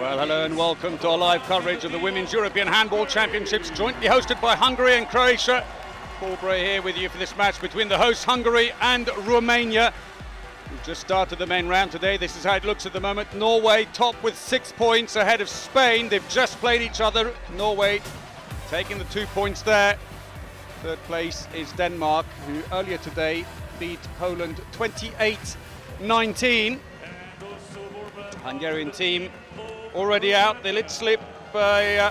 Well, hello and welcome to our live coverage of the Women's European Handball Championships, jointly hosted by Hungary and Croatia. Paul Bray here with you for this match between the hosts Hungary and Romania. We've just started the main round today. This is how it looks at the moment. Norway top with 6 points ahead of Spain. They've just played each other. Norway taking the 2 points there. Third place is Denmark, who earlier today beat Poland 28-19. Hungarian team already out. They let slip a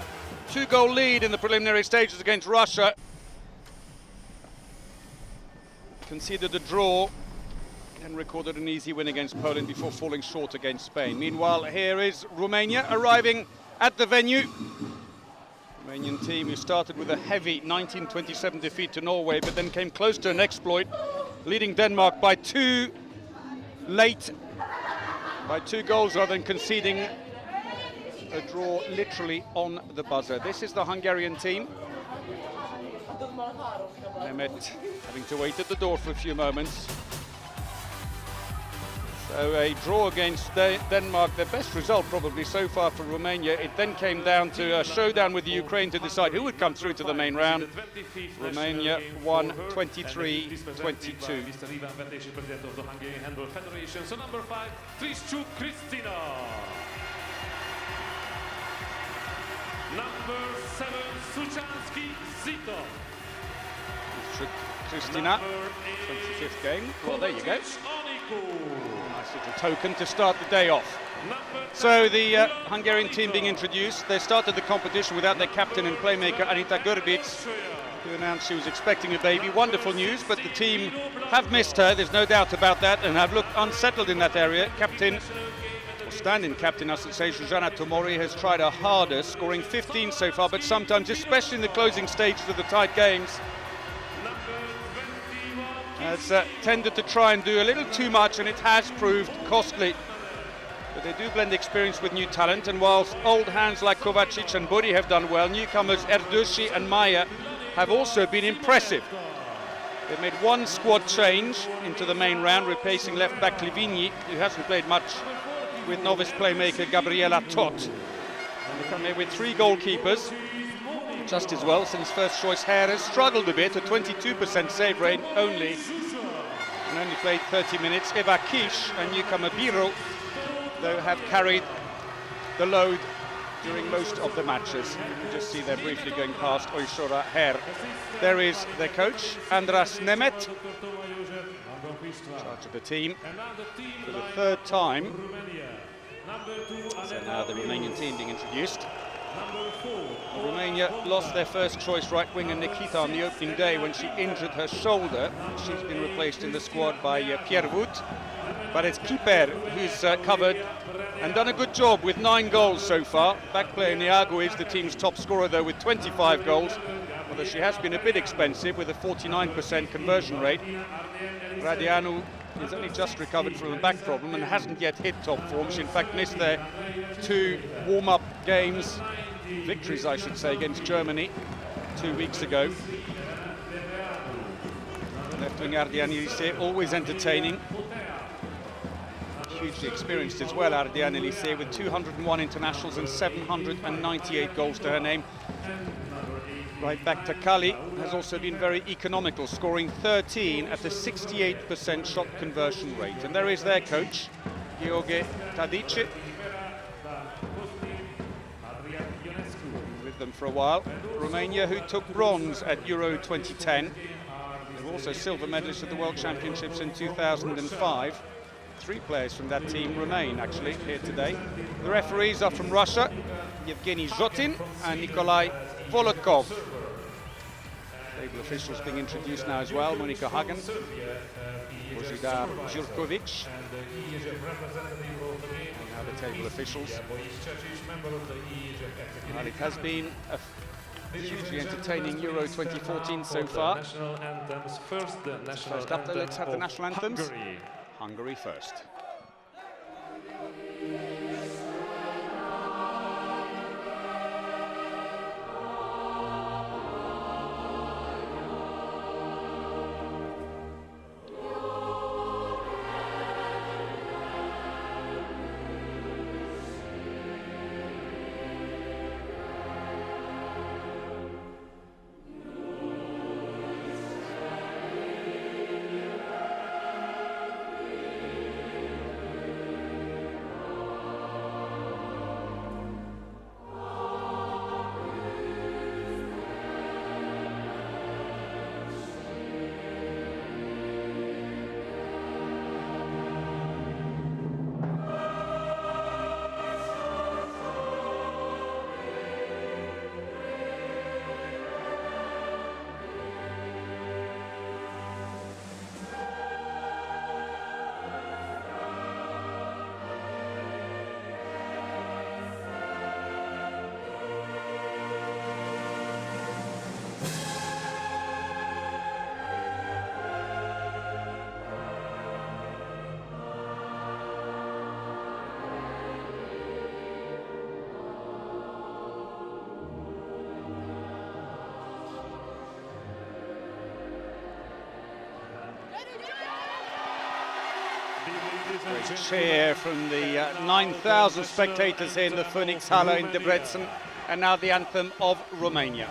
2-goal lead in the preliminary stages against Russia. Conceded a draw and recorded an easy win against Poland before falling short against Spain. Meanwhile, here is Romania arriving at the venue. Romanian team who started with a heavy 1927 defeat to Norway, but then came close to an exploit, leading Denmark by 2 goals rather than conceding a draw literally on the buzzer. This is the Hungarian team. Mehmet having to wait at the door for a few moments. So a draw against Denmark, their best result probably so far for Romania. It then came down to a showdown with the Ukraine to decide who would come through to the main round. Romania won 23-22. Mr. President of the Hungarian Handball Federation. So number 5, Flagship Kristina. Number 7, Suchansky Zito. Kristina, 25th game. Well, there you go. Nice little token to start the day off. So the Hungarian team being introduced. They started the competition without their captain and playmaker Anita Görbic, who announced she was expecting a baby. Wonderful news, but the team have missed her, there's no doubt about that, and have looked unsettled in that area. Captain, or stand-in captain I should say, Zuzana Tomori has tried her hardest, scoring 15 so far, but sometimes, especially in the closing stages of the tight games, has tended to try and do a little too much, and it has proved costly. But they do blend experience with new talent, and whilst old hands like Kovacic and Buri have done well, newcomers Erdushi and Maya have also been impressive. They've made one squad change into the main round, replacing left-back Livigny, who hasn't played much, with novice playmaker Gabriela Tot. And they come here with 3 goalkeepers, just as well, since first choice Hare has struggled a bit, a 22% save rate only, and only played 30 minutes. Eva Kish and newcomer Biro, though, have carried the load during most of the matches. You can just see they're briefly going past Oishora Hare. There is their coach, Andras Nemet, in charge of the team for the 3rd time. So now the Romanian team being introduced. Romania lost their first choice right winger Nikita on the opening day when she injured her shoulder. She's been replaced in the squad by Pierre Wout. But it's Kiper who's covered and done a good job with 9 goals so far. Back player Niago is the team's top scorer though with 25 goals, although she has been a bit expensive with a 49% conversion rate. Radianu is only just recovered from a back problem and hasn't yet hit top form. She in fact missed their 2 warm-up games, victories I should say, against Germany 2 weeks ago. Left wing Ardian Elise, always entertaining. Hugely experienced as well, Ardian Elise, with 201 internationals and 798 goals to her name. Right back to Kali has also been very economical, scoring 13 at a 68% shot conversion rate. And there is their coach, George Tadic, with them for a while. Romania, who took bronze at Euro 2010. They were also silver medalists at the World Championships in 2005. 3 players from that team remain actually here today. The referees are from Russia, Yevgeny Zhotin and Nikolai Volokov. Table officials being introduced now as well, Monika Hagen, Božidar Jurkovic. And now the table officials. Well, it has been a hugely entertaining Euro 2014 so far. First up, let's have the national anthems. Hungary first. Great cheer from the 9,000 spectators here in the Phoenix Halle in Debrecen. And now the anthem of Romania.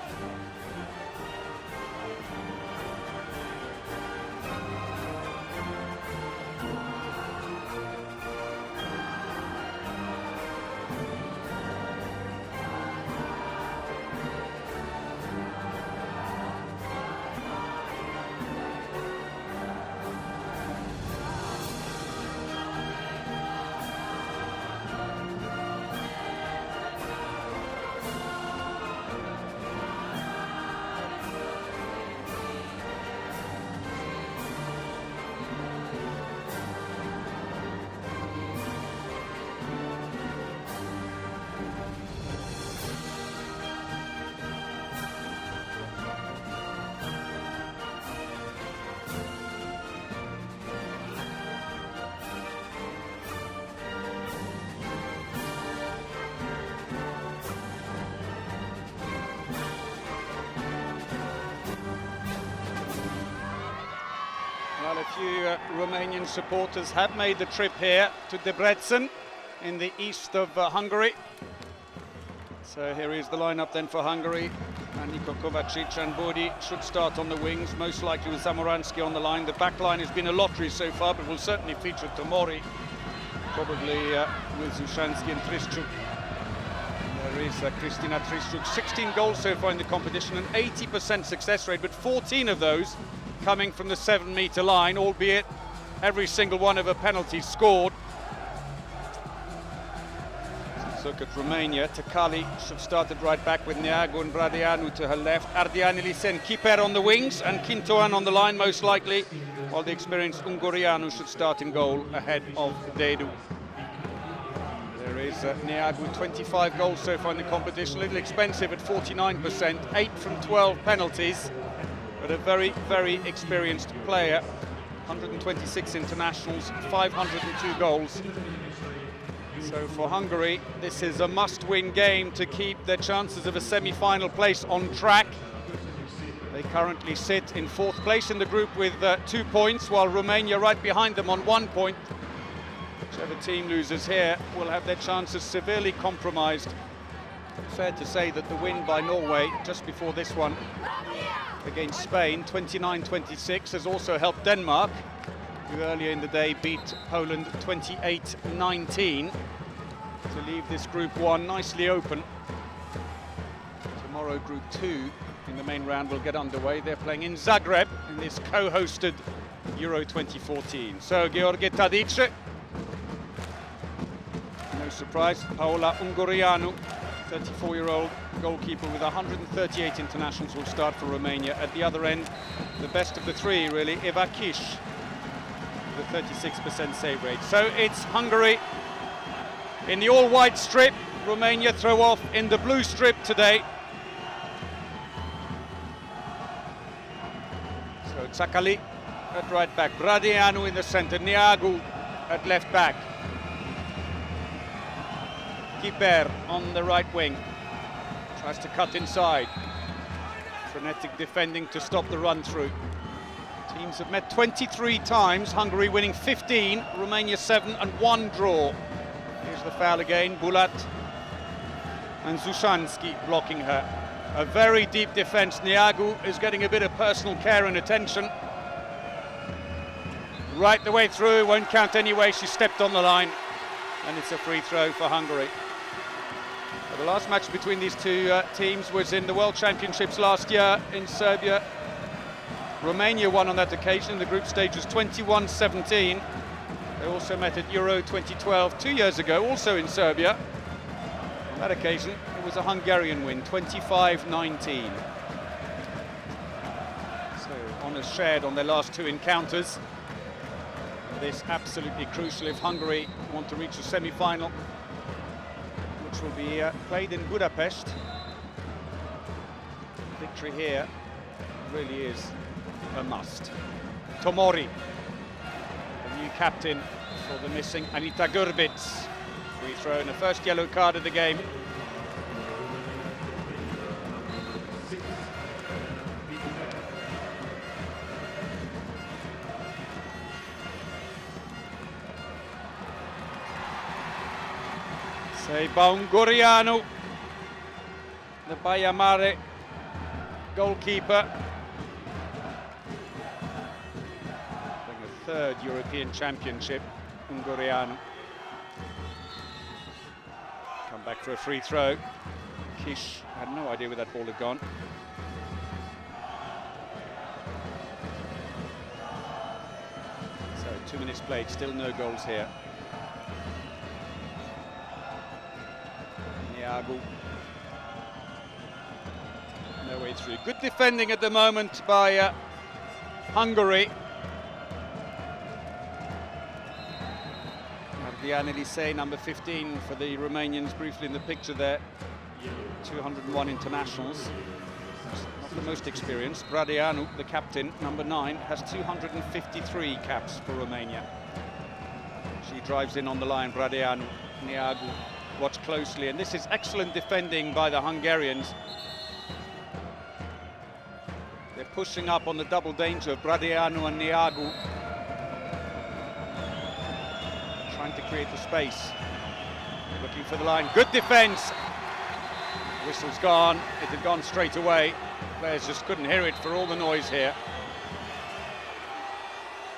Well, a few Romanian supporters have made the trip here to Debrecen in the east of Hungary. So here is the lineup then for Hungary. And Niko Kovacic and Bodi should start on the wings, most likely with Zamoransky on the line. The back line has been a lottery so far, but will certainly feature Tomori, probably with Zushansky and Triszczuk. There is Kristina Triszczuk, 16 goals so far in the competition, an 80% success rate, but 14 of those coming from the 7-metre line, albeit every single one of her penalties scored. Let's look at Romania. Takali should start at right back with Neagu and Bradeanu to her left. Ardianili and Kiper on the wings and Kintoan on the line most likely, while the experienced Ungureanu should start in goal ahead of Dedu. There is Neagu, 25 goals so far in the competition, a little expensive at 49%, 8 from 12 penalties. But a very, very experienced player. 126 internationals, 502 goals. So for Hungary, this is a must-win game to keep their chances of a semi-final place on track. They currently sit in 4th place in the group with 2 points, while Romania right behind them on 1 point. Whichever team loses here will have their chances severely compromised. Fair to say that the win by Norway just before this one against Spain, 29-26, has also helped Denmark, who earlier in the day beat Poland 28-19, to leave this Group 1 nicely open. Tomorrow Group 2 in the main round will get underway. They're playing in Zagreb in this co-hosted Euro 2014. So Gheorghe Tadic, no surprise, Paola Ungureanu, 34-year-old goalkeeper with 138 internationals, will start for Romania. At the other end, the best of the three, really, Eva Kish, with a 36% save rate. So it's Hungary in the all-white strip. Romania throw off in the blue strip today. So Tsakali at right back, Bradeanu in the centre, Neagu at left back. Kiper on the right wing, tries to cut inside. Frenetic defending to stop the run through. Teams have met 23 times, Hungary winning 15, Romania 7 and 1 draw. Here's the foul again, Bulat and Zushansky blocking her. A very deep defence. Neagu is getting a bit of personal care and attention. Right the way through, won't count anyway, she stepped on the line, and it's a free throw for Hungary. The last match between these two teams was in the World Championships last year in Serbia. Romania won on that occasion. The group stage was 21-17. They also met at Euro 2012 2 years ago, also in Serbia. On that occasion, it was a Hungarian win, 25-19. So honours shared on their last 2 encounters. This absolutely crucial if Hungary want to reach the semi-final, which will be played in Budapest. Victory here really is a must. Tomori, the new captain for the missing Anita Grbic. Free throw and the first yellow card of the game. Sei Baungurianu, the Baia Mare goalkeeper. Playing a third European Championship, Ungurianu. Come back for a free throw. Kish had no idea where that ball had gone. So 2 minutes played, still no goals here. Niagu. No way through. Good defending at the moment by Hungary. Adrian Elise, number 15 for the Romanians, briefly in the picture there. 201 internationals. Not the most experienced. Bradeanu, the captain, number 9, has 253 caps for Romania. She drives in on the line, Bradeanu. Niagu, watch closely, and this is excellent defending by the Hungarians. They're pushing up on the double danger of Bradeanu and Niagu. Trying to create the space. Looking for the line. Good defense. Whistle's gone. It had gone straight away. Players just couldn't hear it for all the noise here.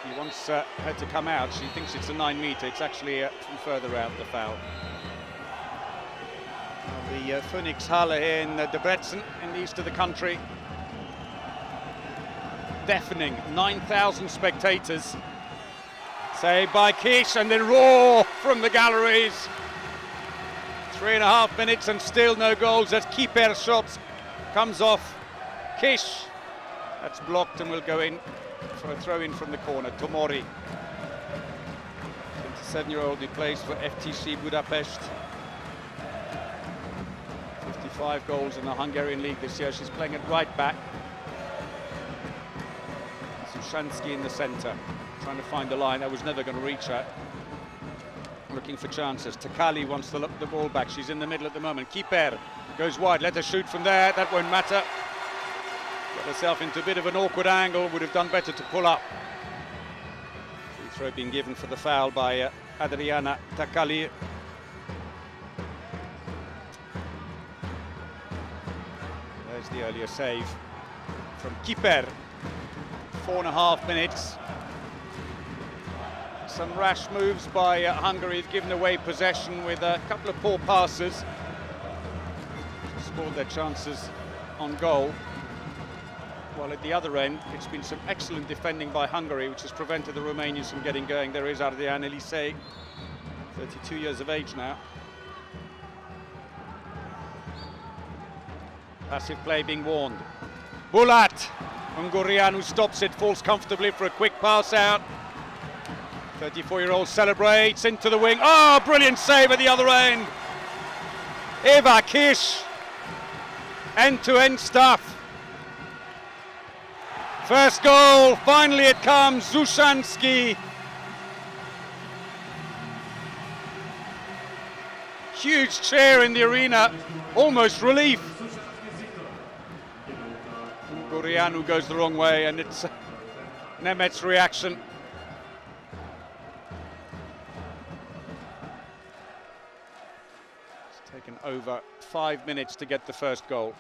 He wants her to come out. She thinks it's a 9-meter. It's actually from further out, the foul. The Phoenix Halle here in Debrecen, in the east of the country. Deafening, 9,000 spectators. Saved by Kish, and then roar from the galleries. 3.5 minutes and still no goals as Kiper shot comes off. Kish, that's blocked and will go in for a throw-in from the corner. Tomori, 27-year-old who plays for FTC Budapest. 55 goals in the Hungarian league this year. She's playing at right back. Zushansky in the centre, trying to find the line. That was never going to reach her. Looking for chances. Takali wants the ball back. She's in the middle at the moment. Kiper goes wide. Let her shoot from there. That won't matter. Got herself into a bit of an awkward angle. Would have done better to pull up. Free throw being given for the foul by Adriana Takali. There's the earlier save from Kiper. 4.5 minutes. Some rash moves by Hungary. Have given away possession with a couple of poor passes. Scored their chances on goal. While at the other end, it's been some excellent defending by Hungary, which has prevented the Romanians from getting going. There is Adrian Elise, 32 years of age now. Passive play being warned. Bulat! Ungurianu stops it, falls comfortably for a quick pass out. 34-year-old celebrates into the wing. Oh, brilliant save at the other end. Eva Kish. End-to-end stuff. First goal, finally it comes. Zushansky. Huge cheer in the arena, almost relief. Ungurianu goes the wrong way, and it's Nemet's reaction. It's taken over 5 minutes to get the first goal.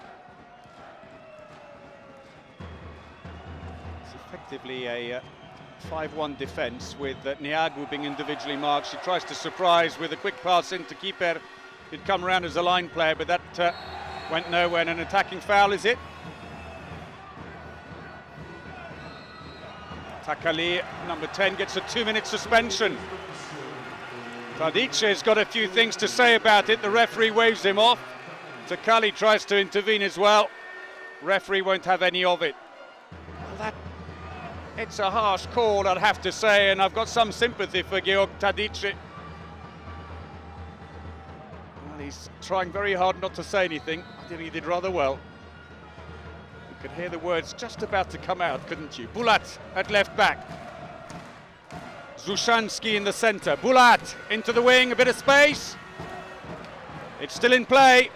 It's effectively a 5-1 defence with Niagu being individually marked. She tries to surprise with a quick pass into Kiper. He'd come around as a line player, but that went nowhere, and an attacking foul is it? Takali, number 10, gets a 2-minute suspension. Tadić's got a few things to say about it. The referee waves him off. Takali tries to intervene as well. Referee won't have any of it. Well, it's a harsh call, I'd have to say, and I've got some sympathy for Georg Tadić. Well, he's trying very hard not to say anything. I think he did rather well. You could hear the words just about to come out, couldn't you? Bulat at left back. Zushansky in the centre. Bulat into the wing, a bit of space. It's still in play.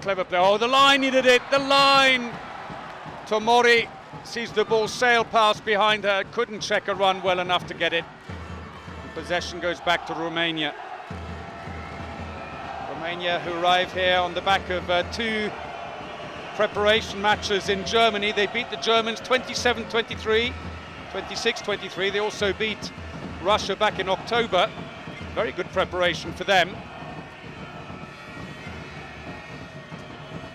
Clever play. Oh, the line needed it, the line. Tomori sees the ball sail past behind her, couldn't check a run well enough to get it. The possession goes back to Romania. Romania, who arrive here on the back of 2 preparation matches in Germany. They beat the Germans 27-23, 26-23. They also beat Russia back in October. Very good preparation for them.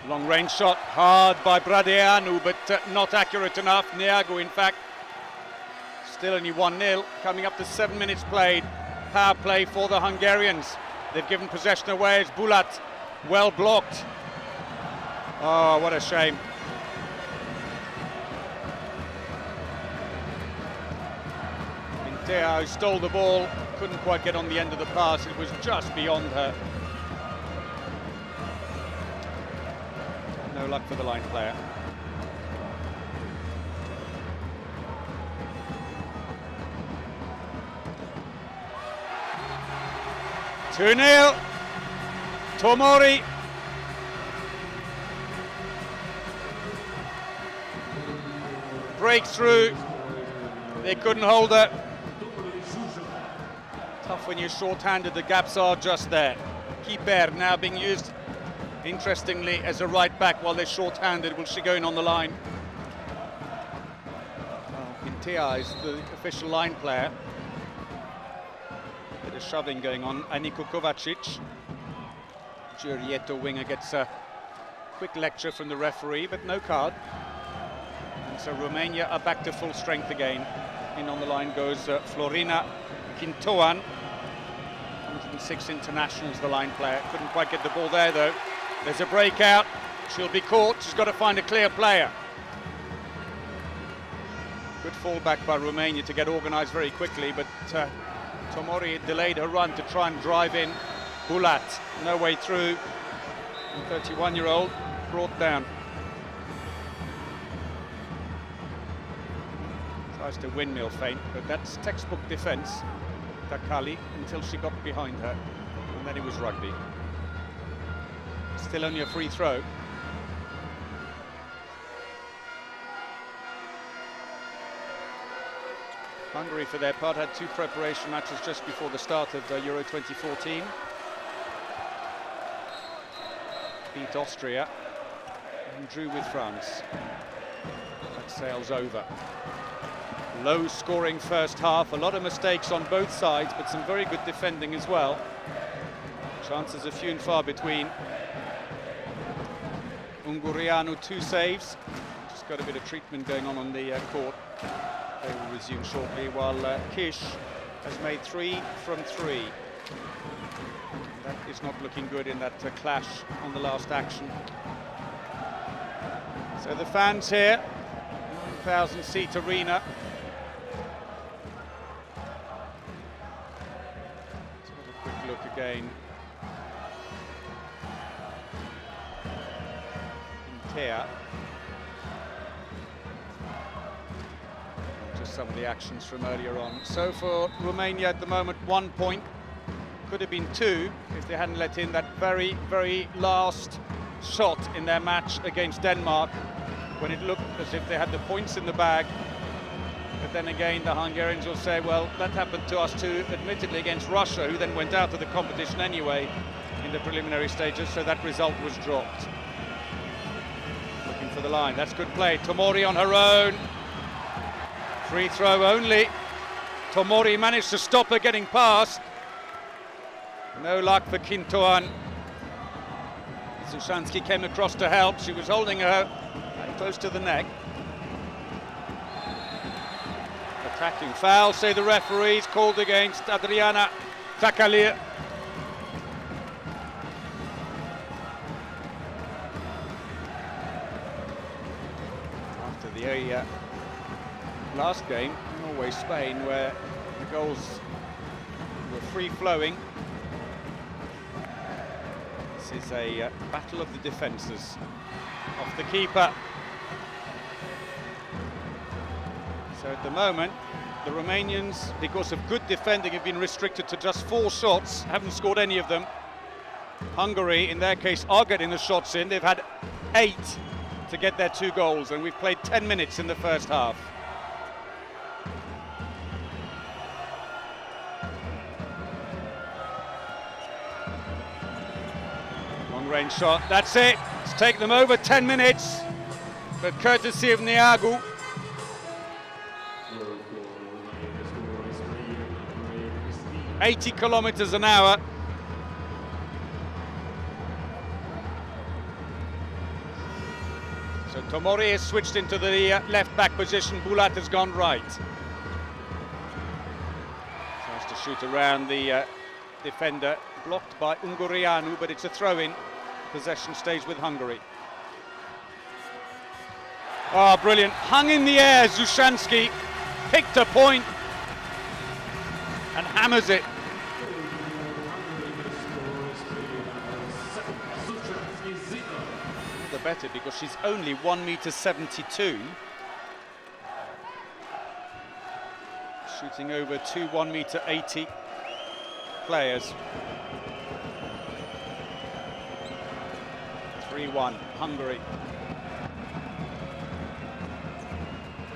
Long range shot, hard by Bradeanu, but not accurate enough. Neagu, in fact, still only 1-0. Coming up to 7 minutes played. Power play for the Hungarians. They've given possession away. It's Bulat, well blocked. Oh, what a shame. Mintea, who stole the ball, couldn't quite get on the end of the pass. It was just beyond her. No luck for the line player. Two-0. Tomori. Breakthrough. They couldn't hold her. Tough when you're short-handed. The gaps are just there. Keeper now being used, interestingly, as a right back while they're short-handed. Will she go in on the line? Mintea is the official line player. Bit of shoving going on. Aniko Kovacic. Giurietto winger gets a quick lecture from the referee, but no card. And so Romania are back to full strength again. In on the line goes Florina Quintoan. 106 internationals, the line player. Couldn't quite get the ball there though. There's a breakout. She'll be caught. She's got to find a clear player. Good fallback by Romania to get organised very quickly, but Tomori delayed her run to try and drive in Bulat. No way through. 31-year-old brought down. Tries to windmill feint, but that's textbook defence. Takali, until she got behind her, and then it was rugby. Still only a free throw. Hungary, for their part, had 2 preparation matches just before the start of Euro 2014. Beat Austria and drew with France. That sails over. Low scoring first half, a lot of mistakes on both sides, but some very good defending as well. Chances are few and far between. Ungureanu 2 saves. Just got a bit of treatment going on the court. They will resume shortly, while Kish has made 3 from 3. That is not looking good in that clash on the last action. So the fans here, 9,000-seat arena. Let's have a quick look again. Mintea. Just some of the actions from earlier on. So for Romania at the moment, 1 point. Could have been 2 if they hadn't let in that very, very last shot in their match against Denmark, when it looked as if they had the points in the bag. But then again, the Hungarians will say, well, that happened to us too, admittedly against Russia, who then went out of the competition anyway in the preliminary stages, so that result was dropped. Looking for the line, that's good play. Tomori on her own. Free throw only. Tomori managed to stop her getting past. No luck for Quintoan. Sushansky came across to help. She was holding her close to the neck. Attacking foul, say the referees, called against Adriana Takalir. After the last game, Norway-Spain, where the goals were free-flowing. This is a battle of the defences. Off the keeper. So at the moment, the Romanians, because of good defending, have been restricted to just 4 shots, haven't scored any of them. Hungary, in their case, are getting the shots in. They've had 8 to get their 2 goals, and we've played 10 minutes in the first half. Mid-range shot, that's it. It's taken them over 10 minutes, but courtesy of Neagu. ...80 kilometers an hour. So Tomori has switched into the left back position, Bulat has gone right. Tries to shoot around the defender, blocked by Ungureanu, but it's a throw-in. Possession stays with Hungary. Oh, brilliant. Hung in the air, Zushansky picked a point and hammers it. The better, because she's only 1.72 m. Shooting over two 1.80 m players. 3-1, Hungary.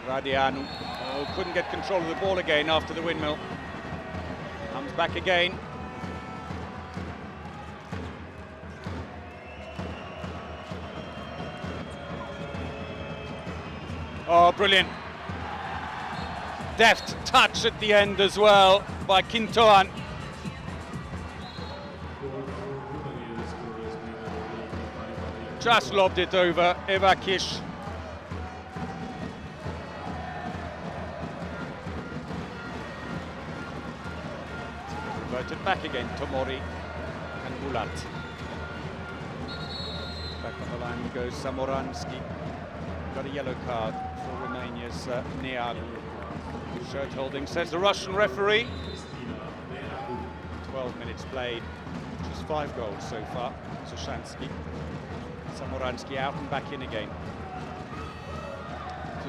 Radianu, oh, couldn't get control of the ball again after the windmill. Comes back again. Oh, brilliant. Deft touch at the end as well by Kintoan. Just lobbed it over Evakish. Reverted back again, Tomori and Bulat. Back on the line goes Samoransky. Got a yellow card for Romania's Neagu. Shirt holding, says the Russian referee. 12 minutes played, just 5 goals so far. Zushansky. Samoransky out and back in again.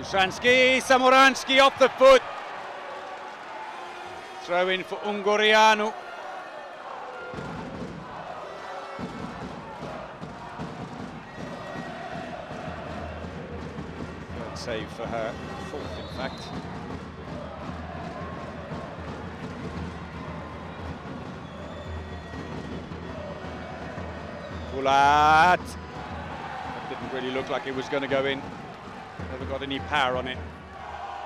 Samoransky off the foot. Throw in for Ungureanu. Third save for her, fourth in fact. Bulat. That didn't really look like it was going to go in. Never got any power on it.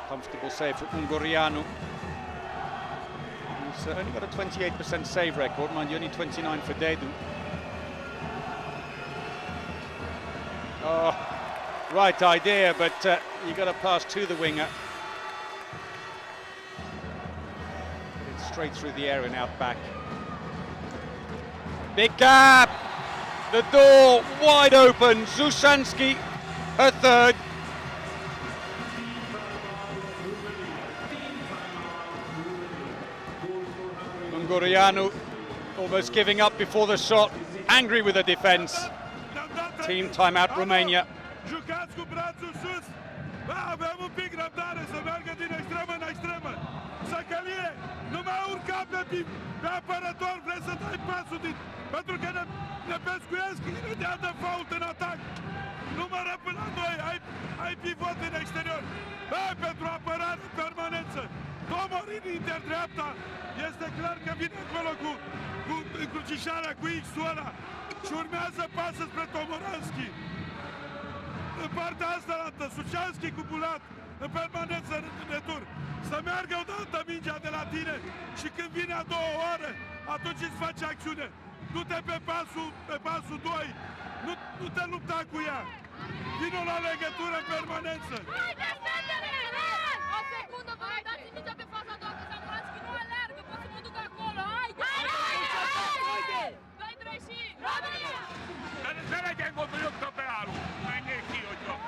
Comfortable save for Ungureanu. He's only got a 28% save record, mind you, only 29 for Dedu. Oh, right idea, but you got to pass to the winger. It's straight through the air and out back. Big gap! The door wide open. Zushansky, her third. Ungureanu almost giving up before the shot. Angry with the defense. Team timeout, Romania. Pentru că ne pescuiesc imediat de fault în atac. Numără până la 2, ai pivot în exterior. Pentru apărare permanență. Tomori în interdreapta. Este clar că vine acolo cu încrucișarea, cu X-ul ăla. Și urmează pasă spre Tomoranski. În partea asta arată Zushansky cu Bulat. În permanență în retur. Să meargă odată mingea de la tine. Și când vine a doua oară, atunci îți face acțiune. Du-te pe pasul 2, nu te lupta cu ea. Vino la legătură în permanență. O secundă, vă dați mingea pe faza a doua, că Samoransky nu alergă, poate să mă duc acolo. Haide! Haide! 2-3 și... România! Ne legyen gondoljukra beállunk, menjél ki, hogy van.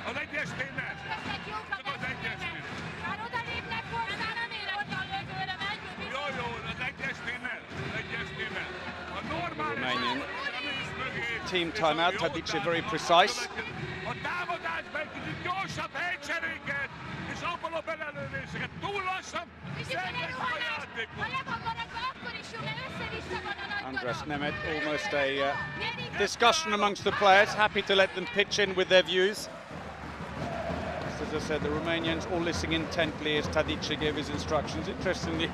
Az egyes tényleg. Csak az egyes tényleg. Már oda lépnek hozzá, nem érek oda a lövőre, megyünk. Jó, az egyes tényleg. A normál... Romanian team timeout. Tadic very precise. A támadásban egy kicsit gyorsabb helycseréket, és abban a belelövéseket. Túl lassan, szenvedsz a játékot. Andras Nemeth, almost a discussion amongst the players, happy to let them pitch in with their views. As I said, the Romanians all listening intently as Tadic gave his instructions. Interestingly,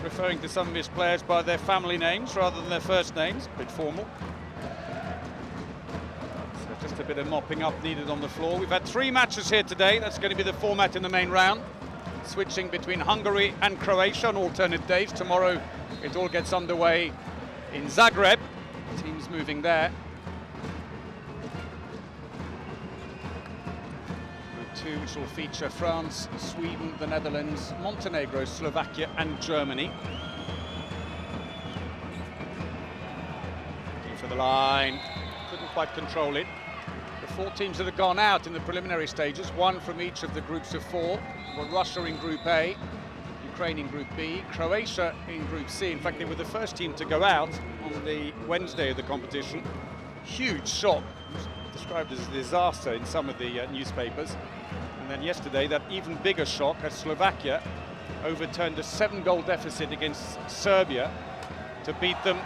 referring to some of his players by their family names rather than their first names. A bit formal. So just a bit of mopping up needed on the floor. We've had 3 matches here today. That's going to be the format in the main round. Switching between Hungary and Croatia on alternate days. Tomorrow it all gets underway in Zagreb. Teams moving there. Group 2, which will feature France, Sweden, the Netherlands, Montenegro, Slovakia and Germany. Looking for the line, couldn't quite control it. The 4 teams that have gone out in the preliminary stages, 1 from each of the groups of 4, were Russia in Group A, Ukraine in Group B, Croatia in Group C. In fact, they were the first team to go out on the Wednesday of the competition. Huge shock, described as a disaster in some of the newspapers. And then yesterday, that even bigger shock as Slovakia overturned a 7-goal deficit against Serbia to beat them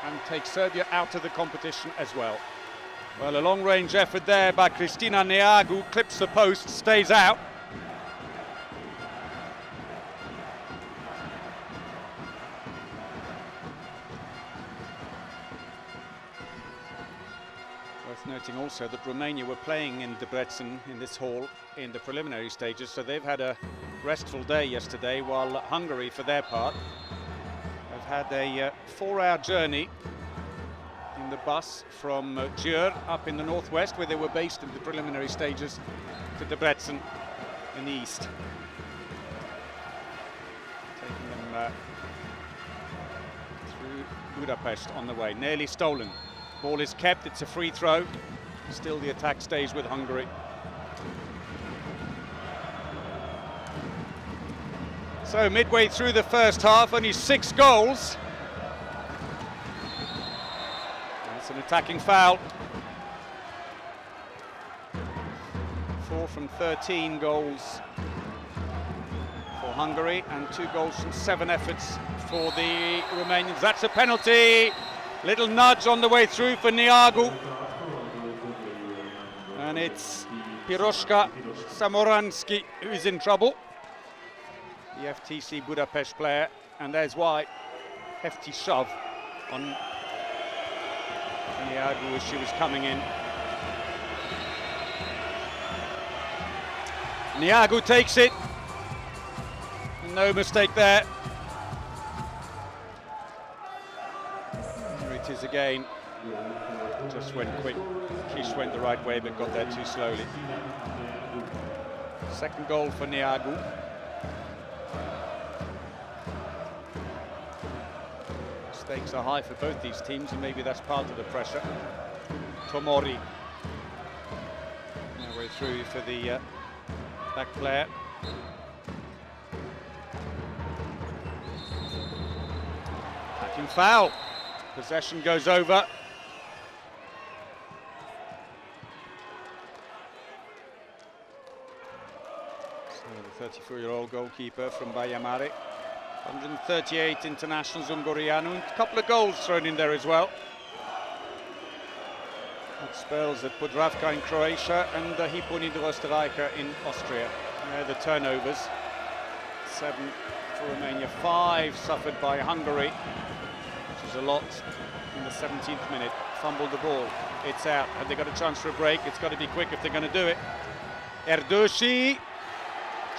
and take Serbia out of the competition as well. Well, a long-range effort there by Kristina Neagu, clips the post, stays out. Worth noting also that Romania were playing in Debrecen in this hall in the preliminary stages, so they've had a restful day yesterday, while Hungary, for their part, have had a 4-hour journey in the bus from Győr up in the northwest, where they were based in the preliminary stages, to Debrecen in the east. Taking them through Budapest on the way. Nearly stolen. Ball is kept, it's a free throw. Still the attack stays with Hungary. So midway through the first half, only 6 goals. That's an attacking foul. 4 from 13 goals for Hungary and 2 goals from 7 efforts for the Romanians. That's a penalty. Little nudge on the way through for Neagu. And it's Piroshka Samoransky who is in trouble. The FTC Budapest player. And there's why. Hefty shove on Neagu as she was coming in. Neagu takes it. No mistake there. Here it is again. Just went quick. Kish went the right way but got there too slowly. Second goal for Neagu. Stakes are high for both these teams and maybe that's part of the pressure. Tomori. Now way through for the back player. Attacking foul. Possession goes over. So the 34-year-old goalkeeper from Baia 138 internationals, Ungureanu, and a couple of goals thrown in there as well. That spells at Podravka in Croatia and Hiponi Drosterajka in Austria. The turnovers. 7 for Romania, 5 suffered by Hungary, which is a lot in the 17th minute. Fumbled the ball, it's out. Have they got a chance for a break? It's got to be quick if they're going to do it. Erdoshi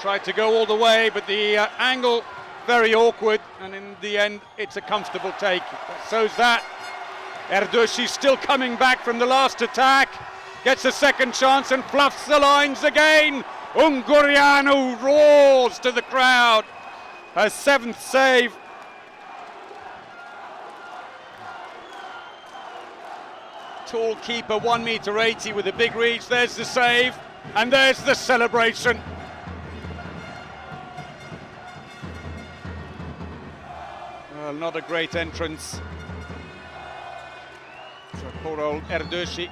tried to go all the way, but the angle very awkward, and in the end it's a comfortable take. So's that. Erdoshi still coming back from the last attack, gets a second chance and fluffs the lines again. Ungureanu roars to the crowd. Her 7th save. Tall keeper, 1.80 m with a big reach. There's the save, and there's the celebration. Well, not a great entrance. So poor old Erdoshi.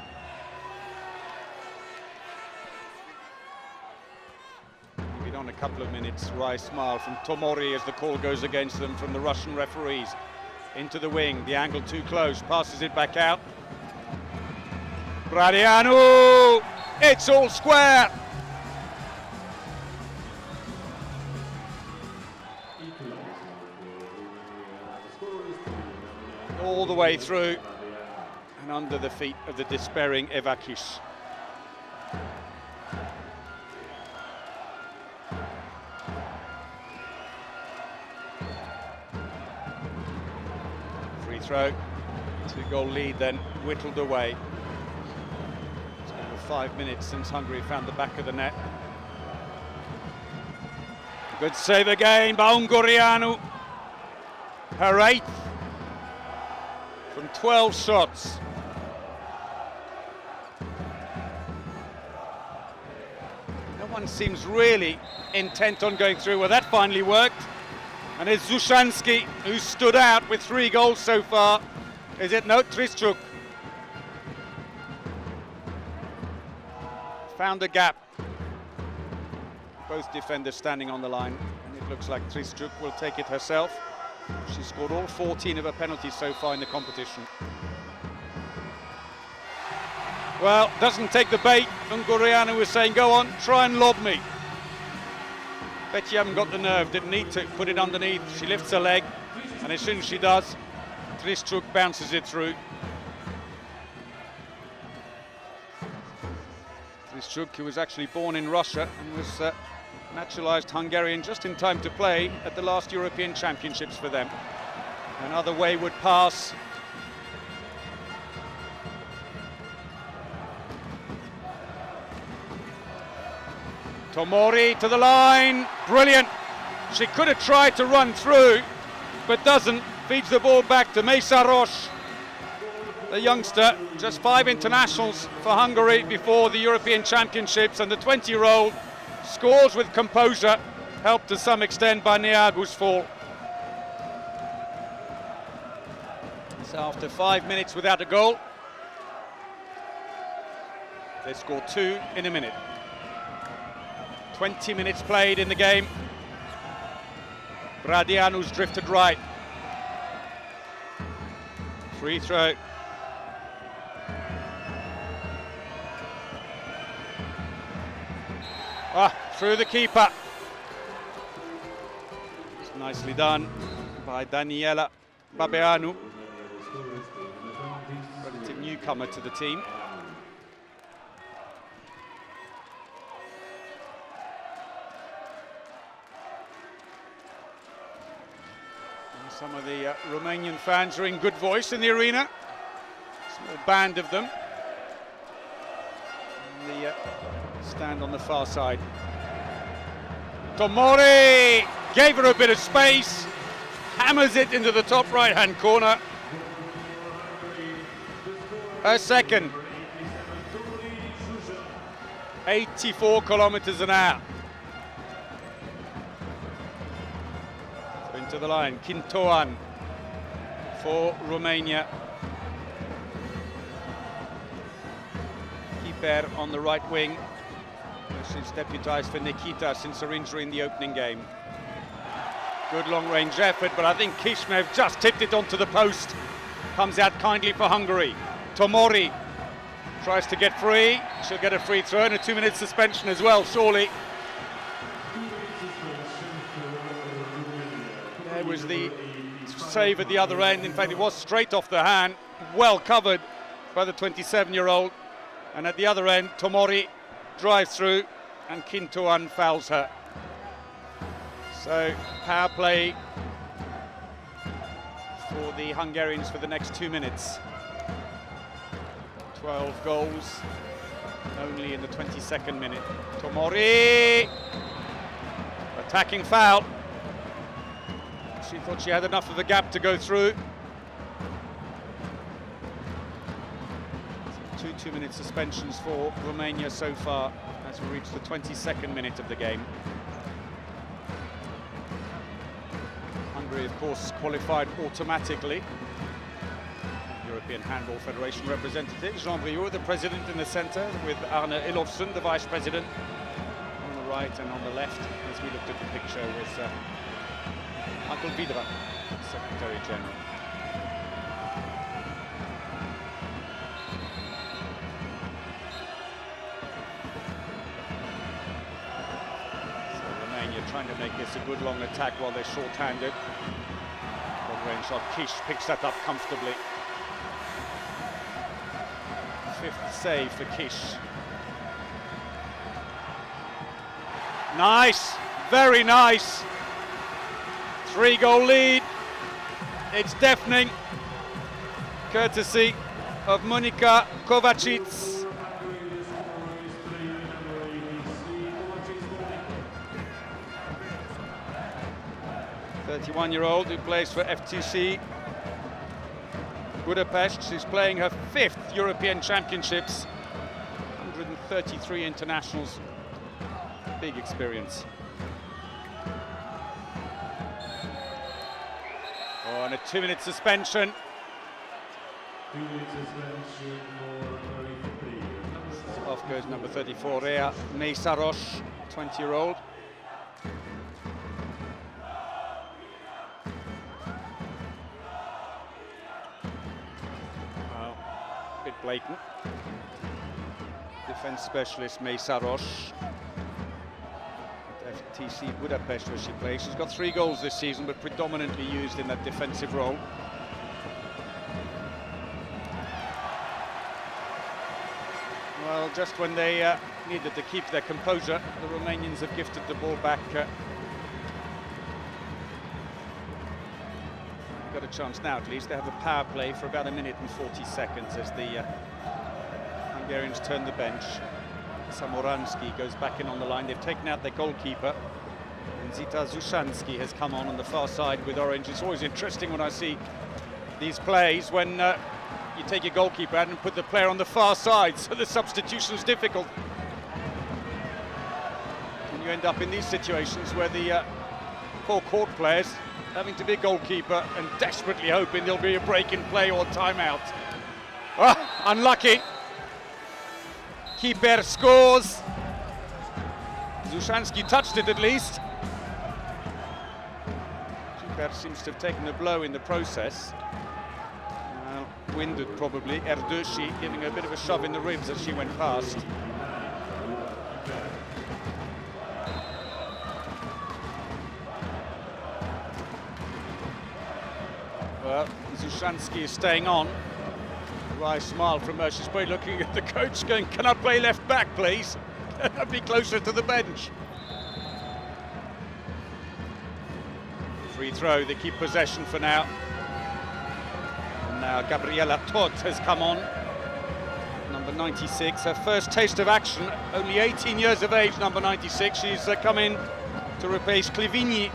Give it on a couple of minutes. Wry smile from Tomori as the call goes against them from the Russian referees. Into the wing, the angle too close, passes it back out. Bradianu! It's all square! the way through and under the feet of the despairing Evakis. Free throw, 2-goal lead then whittled away. It's been over 5 minutes since Hungary found the back of the net. Good save again by Ungureanu. Her 8th from 12 shots. No one seems really intent on going through. Well, that finally worked. And it's Zushansky who stood out with 3 goals so far. Is it no? Trischuk found a gap. Both defenders standing on the line, and it looks like Trischuk will take it herself. She scored all 14 of her penalties so far in the competition. Well, doesn't take the bait. Ungureanu was saying, go on, try and lob me. Bet you haven't got the nerve, didn't need to put it underneath. She lifts her leg, and as soon as she does, Trischuk bounces it through. Trischuk, who was actually born in Russia and was naturalized Hungarian just in time to play at the last European Championships for them. Another wayward pass. Tomori to the line, brilliant. She could have tried to run through, but doesn't. Feeds the ball back to Mesaros, the youngster, just 5 internationals for Hungary before the European Championships, and the 20-year-old scores with composure, helped to some extent by Neagu's fall. So after 5 minutes without a goal, they score 2 in a minute. 20 minutes played in the game. Bradianu's drifted right. Free throw. Through the keeper. It's nicely done by Daniela Babeanu, relative newcomer to the team. And some of the Romanian fans are in good voice in the arena. Small band of them. And the stand on the far side. Tomori gave her a bit of space, hammers it into the top right-hand corner. Her second. 84 kilometers an hour. So into the line, Kintoan for Romania. Keeper on the right wing. She's deputised for Nikita since her injury in the opening game. Good long-range effort, but I think Kishmev just tipped it onto the post. Comes out kindly for Hungary. Tomori tries to get free. She'll get a free throw and a 2-minute suspension as well, surely. There was the save at the other end. In fact, it was straight off the hand, well covered by the 27-year-old. And at the other end, Tomori drives through and Kintoan fouls her. So power play for the Hungarians for the next 2 minutes. 12 goals only in the 22nd minute. Tomori, attacking foul. She thought she had enough of a gap to go through. 2 2-minute suspensions for Romania so far as we reach the 22nd minute of the game. Hungary, of course, qualified automatically. European Handball Federation representative, Jean Briot, the president in the centre, with Arne Ilofsson, the vice president, on the right, and on the left, as we looked at the picture, was Michael Vidra, Secretary General. Trying to make this a good long attack while they're short-handed. Long range shot, Kish picks that up comfortably. 5th save for Kish. Nice, very nice. 3-goal lead. It's deafening, courtesy of Monika Kovacic. 31-year-old who plays for FTC Budapest. She's playing her 5th European Championships, 133 internationals, big experience. Oh, and a 2-minute suspension. 2-minute suspension for Off goes number 34, Rea Meisaros, 20-year-old. Well, a bit blatant. Defence specialist Meisaros. FTC Budapest where she plays. She's got 3 goals this season, but predominantly used in that defensive role. Well, just when they needed to keep their composure, the Romanians have gifted the ball back. Got a chance now, at least. They have a power play for about 1 minute and 40 seconds as the Hungarians turn the bench. Samoranski goes back in on the line. They've taken out their goalkeeper. And Zita Zushansky has come on the far side with orange. It's always interesting when I see these plays when you take your goalkeeper out and put the player on the far side, so the substitution is difficult. And you end up in these situations where the poor court players having to be a goalkeeper and desperately hoping there'll be a break in play or timeout. Ah, unlucky. Keeper scores. Zushansky touched it at least. Keeper seems to have taken a blow in the process. Winded probably. Erdoshi giving her a bit of a shove in the ribs as she went past. Well, Zushansky is staying on. Wry smile from her. She's probably looking at the coach going, "Can I play left back, please? I'd be closer to the bench." Free throw, they keep possession for now. And now Gabriela Todt has come on. Number 96, her first taste of action, only 18 years of age, number 96. She's come in to replace Clivigny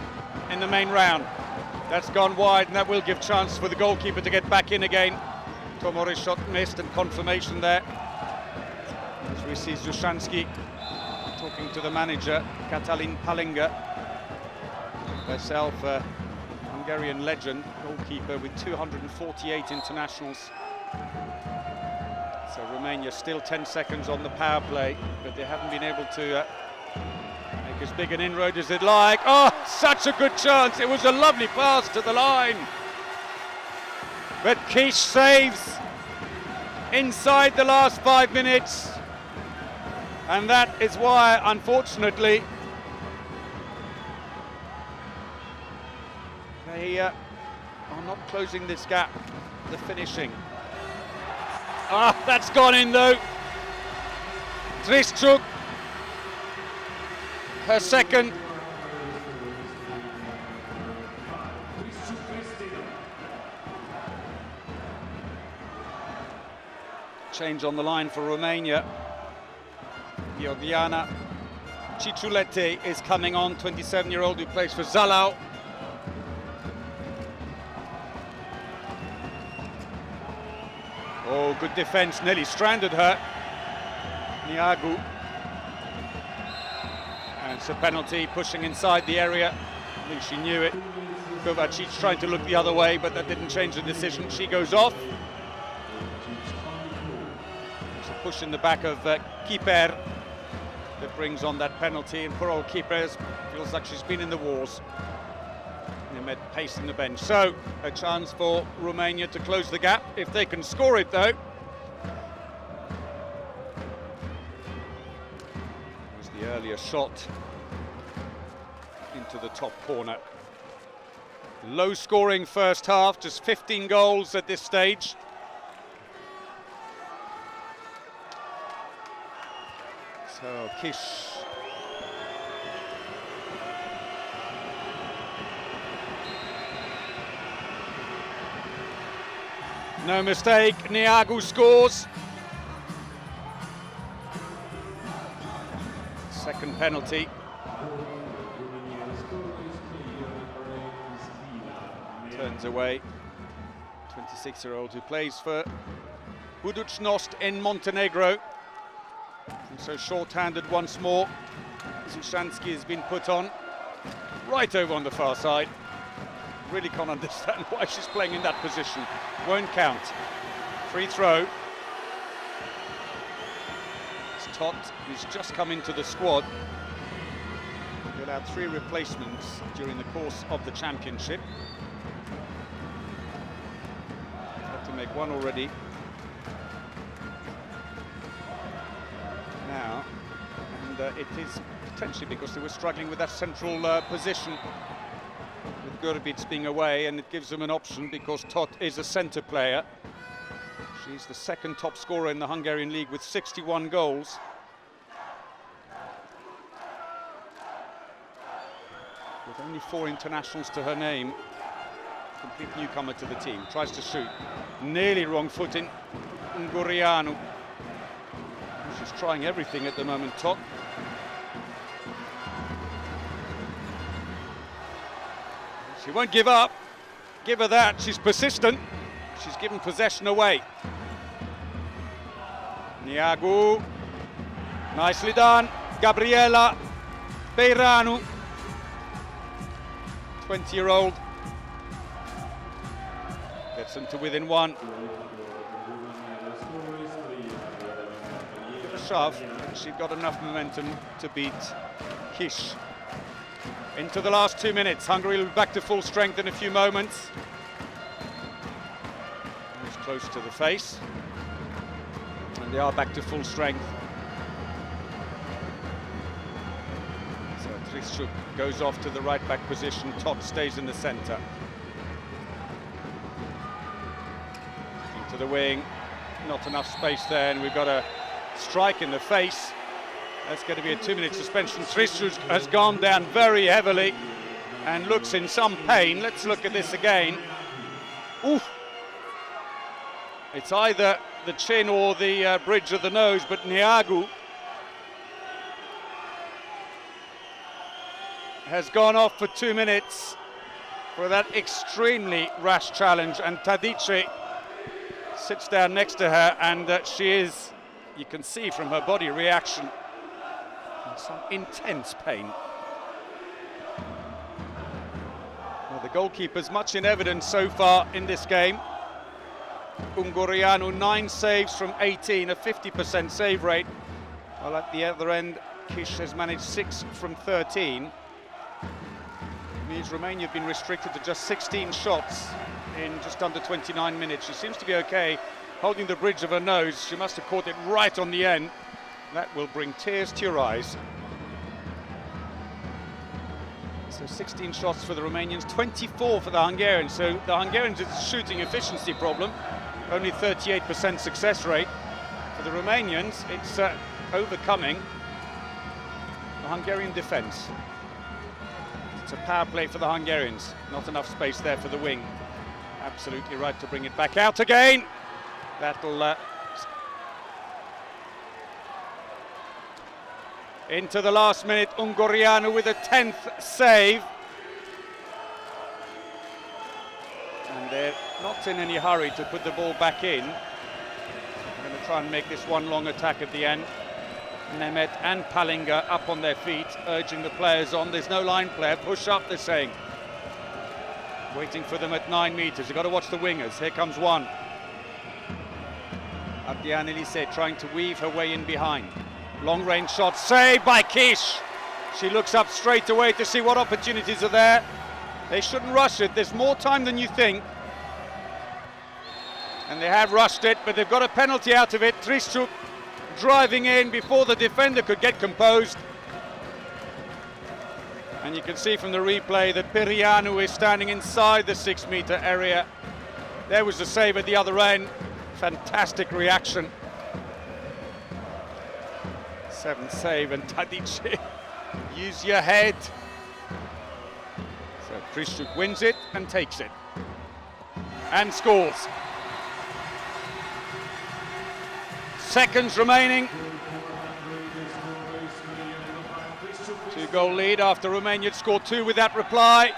in the main round. That's gone wide, and that will give chance for the goalkeeper to get back in again. Tomori's shot missed, and confirmation there. As we see Zushansky talking to the manager, Katalin Palinga. Herself a Hungarian legend, goalkeeper with 248 internationals. So Romania still 10 seconds on the power play, but they haven't been able to make as big an inroad as they'd like. Oh, such a good chance. It was a lovely pass to the line. But Kish saves inside the last 5 minutes. And that is why, unfortunately, they are not closing this gap, the finishing. Ah, that's gone in though. Trischuk, her second. Change on the line for Romania. Georgiana Ciciulete is coming on, 27-year-old who plays for Zalău. Oh, good defense, nearly stranded her. Niagu. And it's a penalty, pushing inside the area. I think she knew it. Kovacic trying to look the other way, but that didn't change the decision. She goes off. It's a push in the back of Keeper that brings on that penalty, and poor old Keeper feels like she's been in the wars. They met pace in the bench. So, a chance for Romania to close the gap, if they can score it though. Was the earlier shot into the top corner. Low scoring first half, just 15 goals at this stage. So Kish. No mistake, Niagu scores. Second penalty. Turns away. 26-year-old who plays for Budućnost in Montenegro. And so short-handed once more. Zushansky has been put on right over on the far side. Really can't understand why she's playing in that position. Won't count. Free throw. It's Tot, who's just come into the squad. He allowed 3 replacements during the course of the championship. Had to make 1 already. Now, and it is potentially because they were struggling with that central position, with Gurbic being away, and it gives them an option because Tot is a centre player. She's the second top scorer in the Hungarian league with 61 goals. With only 4 internationals to her name, complete newcomer to the team. Tries to shoot, nearly wrong footing. Ungurianu. She's trying everything at the moment, Tot. She won't give up. Give her that. She's persistent. She's given possession away. Niagu. Nicely done. Gabriela Beiranu. 20-year-old. Gets them to within 1. Shove. She got enough momentum to beat Kish. Into the last 2 minutes. Hungary will be back to full strength in a few moments. It's close to the face. And they are back to full strength. So Trischuk goes off to the right back position. Tot stays in the centre. Into the wing. Not enough space there, and we've got a strike in the face. That's going to be a 2-minute suspension. Trischuk has gone down very heavily and looks in some pain. Let's look at this again. Oof. It's either the chin or the bridge of the nose, but Niagu has gone off for 2 minutes for that extremely rash challenge, and Tadice sits down next to her, and she is, you can see from her body reaction, in some intense pain. Well, the goalkeeper's much in evidence so far in this game. Ungurianu, 9 saves from 18, a 50% save rate. While at the other end, Kish has managed 6 from 13. It means Romania have been restricted to just 16 shots in just under 29 minutes. She seems to be okay, holding the bridge of her nose. She must have caught it right on the end. That will bring tears to your eyes. So 16 shots for the Romanians, 24 for the Hungarians. So the Hungarians, it's a shooting efficiency problem. Only 38% success rate. For the Romanians, it's overcoming the Hungarian defence. It's a power play for the Hungarians. Not enough space there for the wing. Absolutely right to bring it back out again. That'll into the last minute. Ungurianu with a 10th save. And they're not in any hurry to put the ball back in. They're going to try and make this one long attack at the end. Nemeth and Palinga up on their feet, urging the players on. There's no line player. Push up, they're saying. Waiting for them at 9 meters. You've got to watch the wingers. Here comes one. Adrian Elise trying to weave her way in behind. Long range shot saved by Kish. She looks up straight away to see what opportunities are there. They shouldn't rush it. There's more time than you think. And they have rushed it, but they've got a penalty out of it. Trischuk driving in before the defender could get composed. And you can see from the replay that Pirianu is standing inside the 6-meter area. There was the save at the other end. Fantastic reaction. 7th save, and Tadic, use your head. So Kriszczuk wins it and takes it. And scores. Seconds remaining. 2-goal lead after Romania had scored 2 with that reply.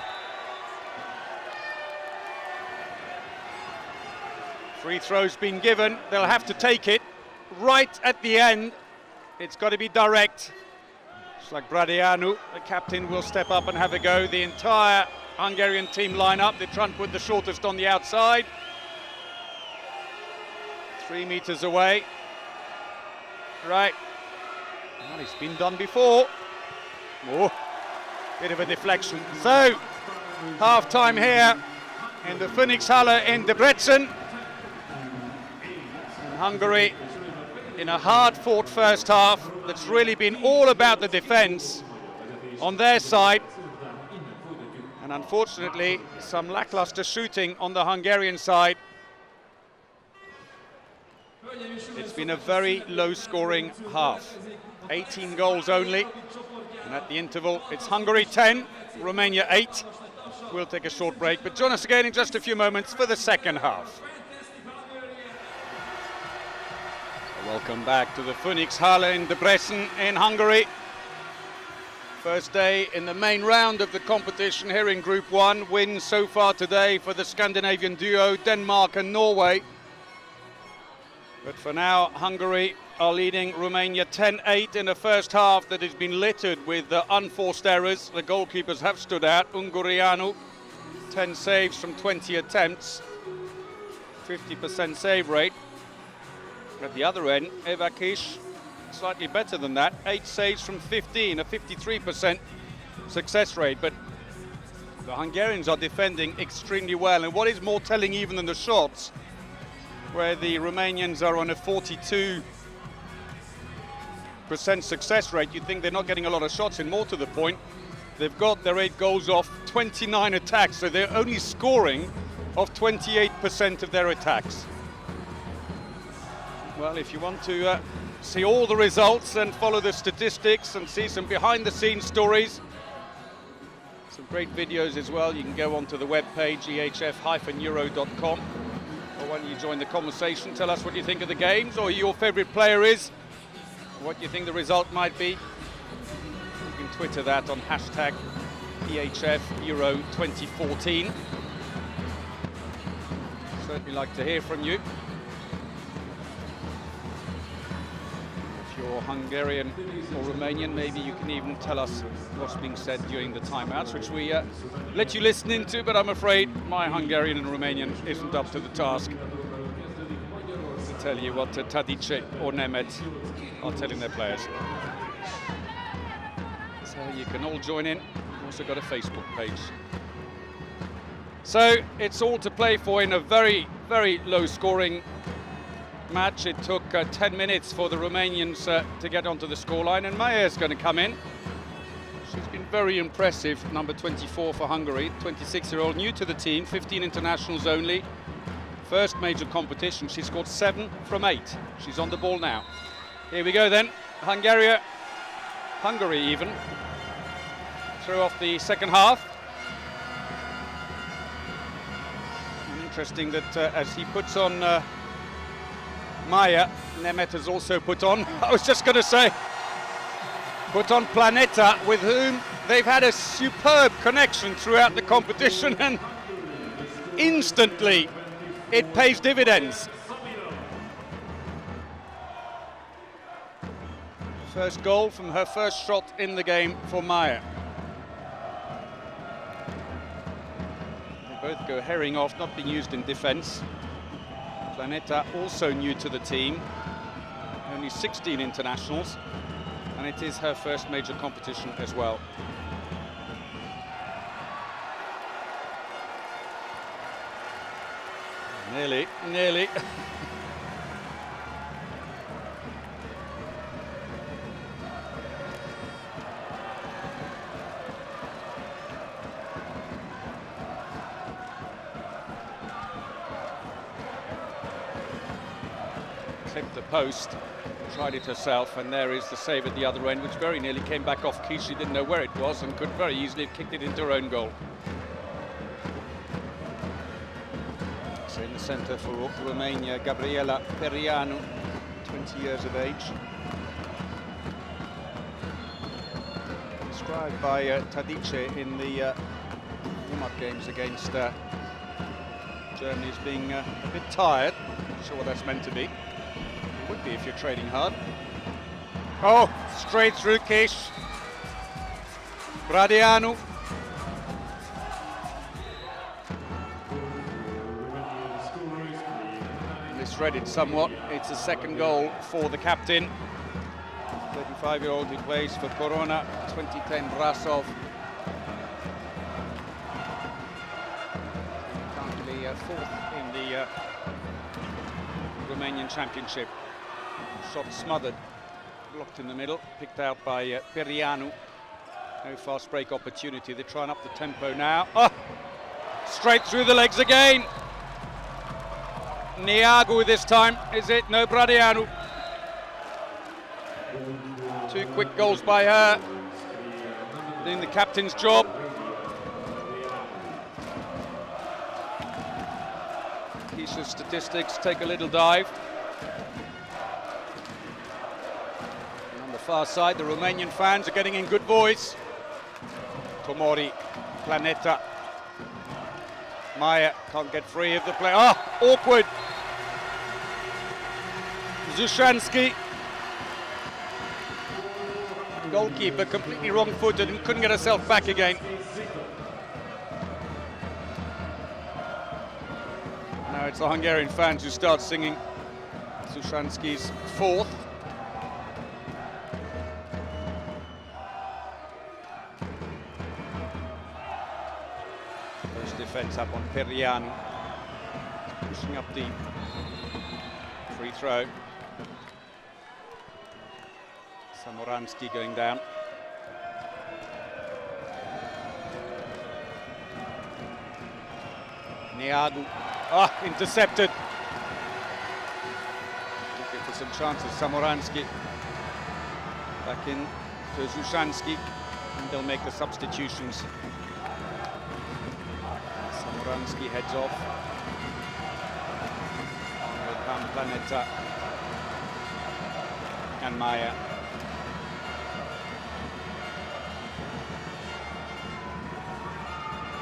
Free throw's been given, they'll have to take it. Right at the end, it's got to be direct. It's like Bradeanu, the captain, will step up and have a go. The entire Hungarian team line up. They try and put the shortest on the outside. 3 meters away. Right. Well, it's been done before. Oh, bit of a deflection. So, half-time here in the Phoenixhalle in Debrecen. And Hungary in a hard-fought first half that's really been all about the defence on their side. And unfortunately, some lackluster shooting on the Hungarian side. It's been a very low-scoring half. 18 goals only. And at the interval, it's Hungary 10, Romania 8. We'll take a short break, but join us again in just a few moments for the second half. Welcome back to the Phoenixhalle in Debrecen in Hungary. First day in the main round of the competition here in Group 1. Wins so far today for the Scandinavian duo, Denmark and Norway. But for now, Hungary are leading Romania 10-8 in a first half that has been littered with unforced errors. The goalkeepers have stood out. Ungureanu, 10 saves from 20 attempts, 50% save rate. At the other end, Evakish, slightly better than that, 8 saves from 15, a 53% success rate. But the Hungarians are defending extremely well. And what is more telling even than the shots, where the Romanians are on a 42% success rate, you think they're not getting a lot of shots in. More to the point, they've got their 8 goals off 29 attacks, so they're only scoring off 28% of their attacks. Well, if you want to see all the results and follow the statistics and see some behind-the-scenes stories, some great videos as well, you can go onto the webpage EHF EURO.com. Or why don't you join the conversation, tell us what you think of the games, or who your favourite player is, what you think the result might be. You can Twitter that on hashtag EHF Euro 2014. Certainly like to hear from you. If you're Hungarian or Romanian, maybe you can even tell us what's being said during the timeouts, which we let you listen into, but I'm afraid my Hungarian and Romanian isn't up to the task to tell you what Tadic or Nemet are telling their players. So you can all join in. We've also got a Facebook page. So it's all to play for in a very, very low-scoring match. It took 10 minutes for the Romanians to get onto the scoreline, and Maya's going to come in. She's been very impressive, number 24 for Hungary, 26-year-old, new to the team, 15 internationals only. First major competition, she scored 7 from 8. She's on the ball now. Here we go then, Hungary even, throw off the second half. And interesting that as he puts on Maya, Nemet has also put on, I was just going to say, put on Planeta, with whom they've had a superb connection throughout the competition, and instantly it pays dividends. First goal from her first shot in the game for Maya. They both go herring off, not being used in defence. Planeta also new to the team, only 16 internationals, and it is her first major competition as well. Nearly. clipped the post, tried it herself, and there is the save at the other end, which very nearly came back off key. She didn't know where it was and could very easily have kicked it into her own goal. So in the centre for Romania, Gabriela Perianu, 20 years of age. Described by Tadice in the warm-up games against Germany as being a bit tired. Not sure what that's meant to be. It would be if you're training hard. Oh, straight through Kish. Bradianu. Misread somewhat. It's a second goal for the captain. 35-year-old who plays for Corona, 2010 Brasov. Currently fourth in the Romanian Championship. Shot smothered, blocked in the middle, picked out by Perianu. No fast break opportunity. They're trying up the tempo now. Oh! Straight through the legs again. Niagu this time, is it? No, Bradianu. Two quick goals by her, doing the captain's job. Piece of statistics, take a little dive. And on the far side, the Romanian fans are getting in good voice. Tomori, Planeta. Maya can't get free of the play. Ah, awkward. Zushansky. Goalkeeper completely wrong-footed and couldn't get herself back again. Now it's the Hungarian fans who start singing Zushansky's fourth. First defence up on Perian, pushing up the free throw. Samoransky going down. Niagu, intercepted. Looking for some chances. Samoransky back in to Zushansky, and they'll make the substitutions. Samoransky heads off. With Planeta and Maya.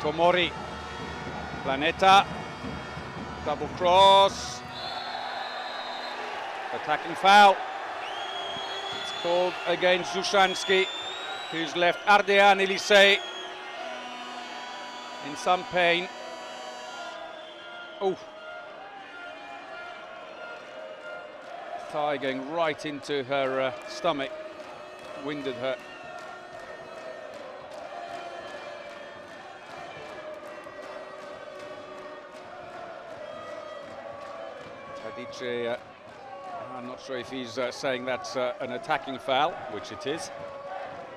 Tomori, Planeta, double cross, attacking foul. It's called against Zushansky, who's left Ardean Elise in some pain. Oh, thigh going right into her stomach, winded her. Tadice, I'm not sure if he's saying that's an attacking foul, which it is,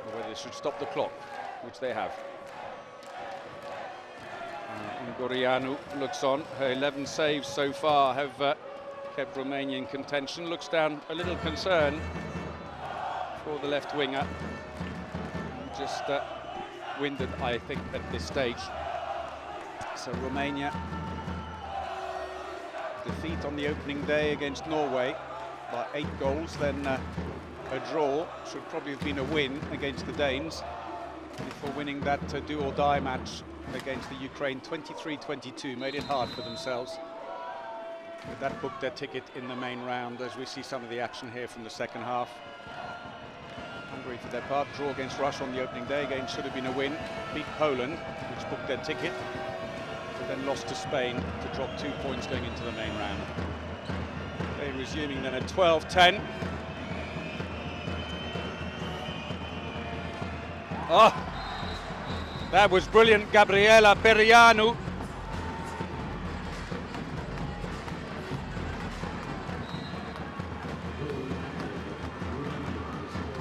or whether they should stop the clock, which they have. Ungureanu looks on. Her 11 saves so far have kept Romania in contention. Looks down a little concerned for the left winger. Just winded, I think, at this stage. So Romania defeat on the opening day against Norway by 8 goals, then a draw. Should probably have been a win against the Danes before winning that do-or-die match against the Ukraine 23-22, made it hard for themselves. But that booked their ticket in the main round, as we see some of the action here from the second half. Hungary, for their part, draw against Russia on the opening day. Again, should have been a win. Beat Poland, which booked their ticket. Then lost to Spain to drop 2 points going into the main round. They're resuming then at 12-10. Oh, that was brilliant, Gabriela Perianu.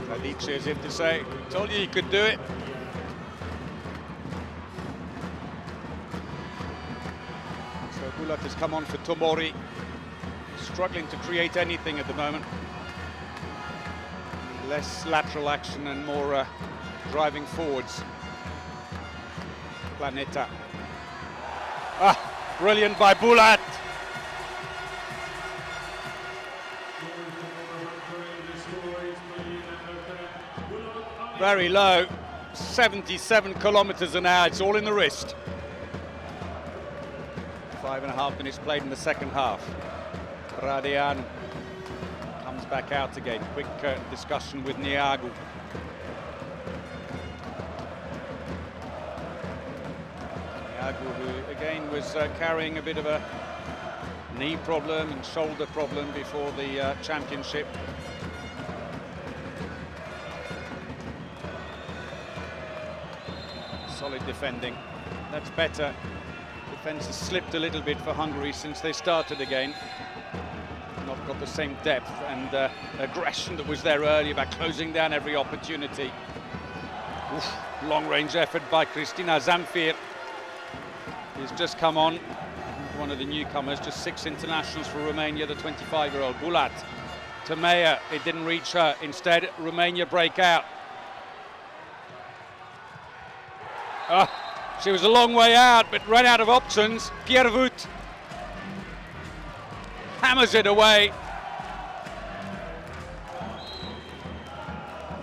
Tadice, as if to say, told you could do it. Bulat has come on for Tomori. struggling to create anything at the moment. Less lateral action and more driving forwards. Planeta. Brilliant by Bulat. Very low, 77 kilometers an hour, it's all in the wrist. 5.5 minutes played in the second half. Radian comes back out again. Quick discussion with Niagu. Niagu, who again was carrying a bit of a knee problem and shoulder problem before the championship. Solid defending. That's better. Defence has slipped a little bit for Hungary since they started again. Not got the same depth and aggression that was there earlier by closing down every opportunity. Long-range effort by Cristina Zamfir. He's just come on. One of the newcomers, just 6 internationals for Romania, the 25-year-old Bulat. To Meyer, it didn't reach her. Instead, Romania break out. She was a long way out, but ran out of options. Piervut hammers it away.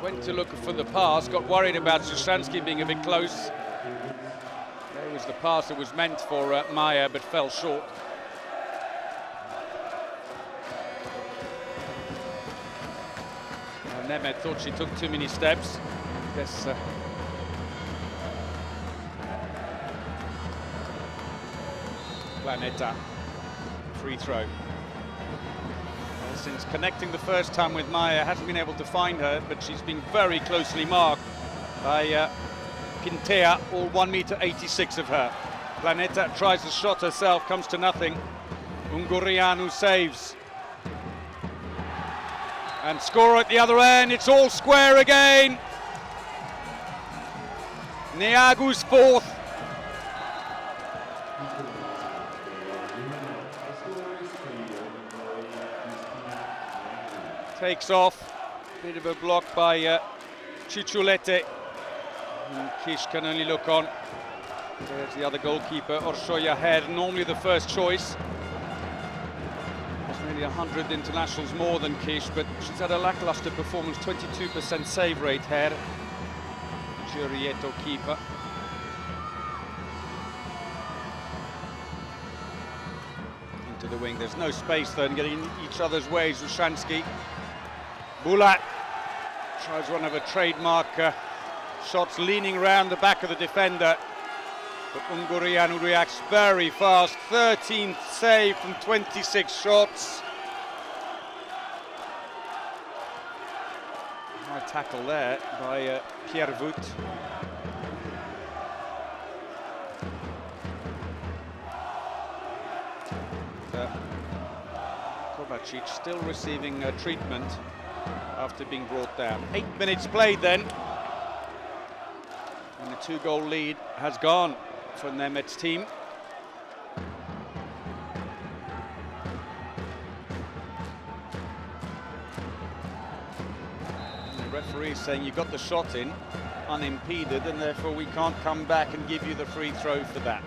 Went to look for the pass, got worried about Sushansky being a bit close. There was the pass that was meant for Maya, but fell short. Nemeth thought she took too many steps. Guess Planeta, free throw. Well, since connecting the first time with Maya, hasn't been able to find her, but she's been very closely marked by Pintea, all 1.86 m of her. Planeta tries the shot herself, comes to nothing. Ungurianu saves. And score at the other end, it's all square again. Niagu's fourth. Takes off, bit of a block by Ciciulete. Kish can only look on. There's the other goalkeeper, Orshoya Her, normally the first choice. There's nearly 100 internationals more than Kish, but she's had a lackluster performance, 22% save rate, Her. Giorieto keeper. Into the wing, there's no space though, and getting in each other's ways. Sushansky. Bulat tries one of her trademark shots, leaning around the back of the defender. But Ungurianu reacts very fast. 13th save from 26 shots. High tackle there by Piervut. Kovacic still receiving treatment after being brought down. 8 minutes played then. And the 2-goal lead has gone for Nemeth's team. And the referee is saying you got the shot in unimpeded, and therefore we can't come back and give you the free throw for that.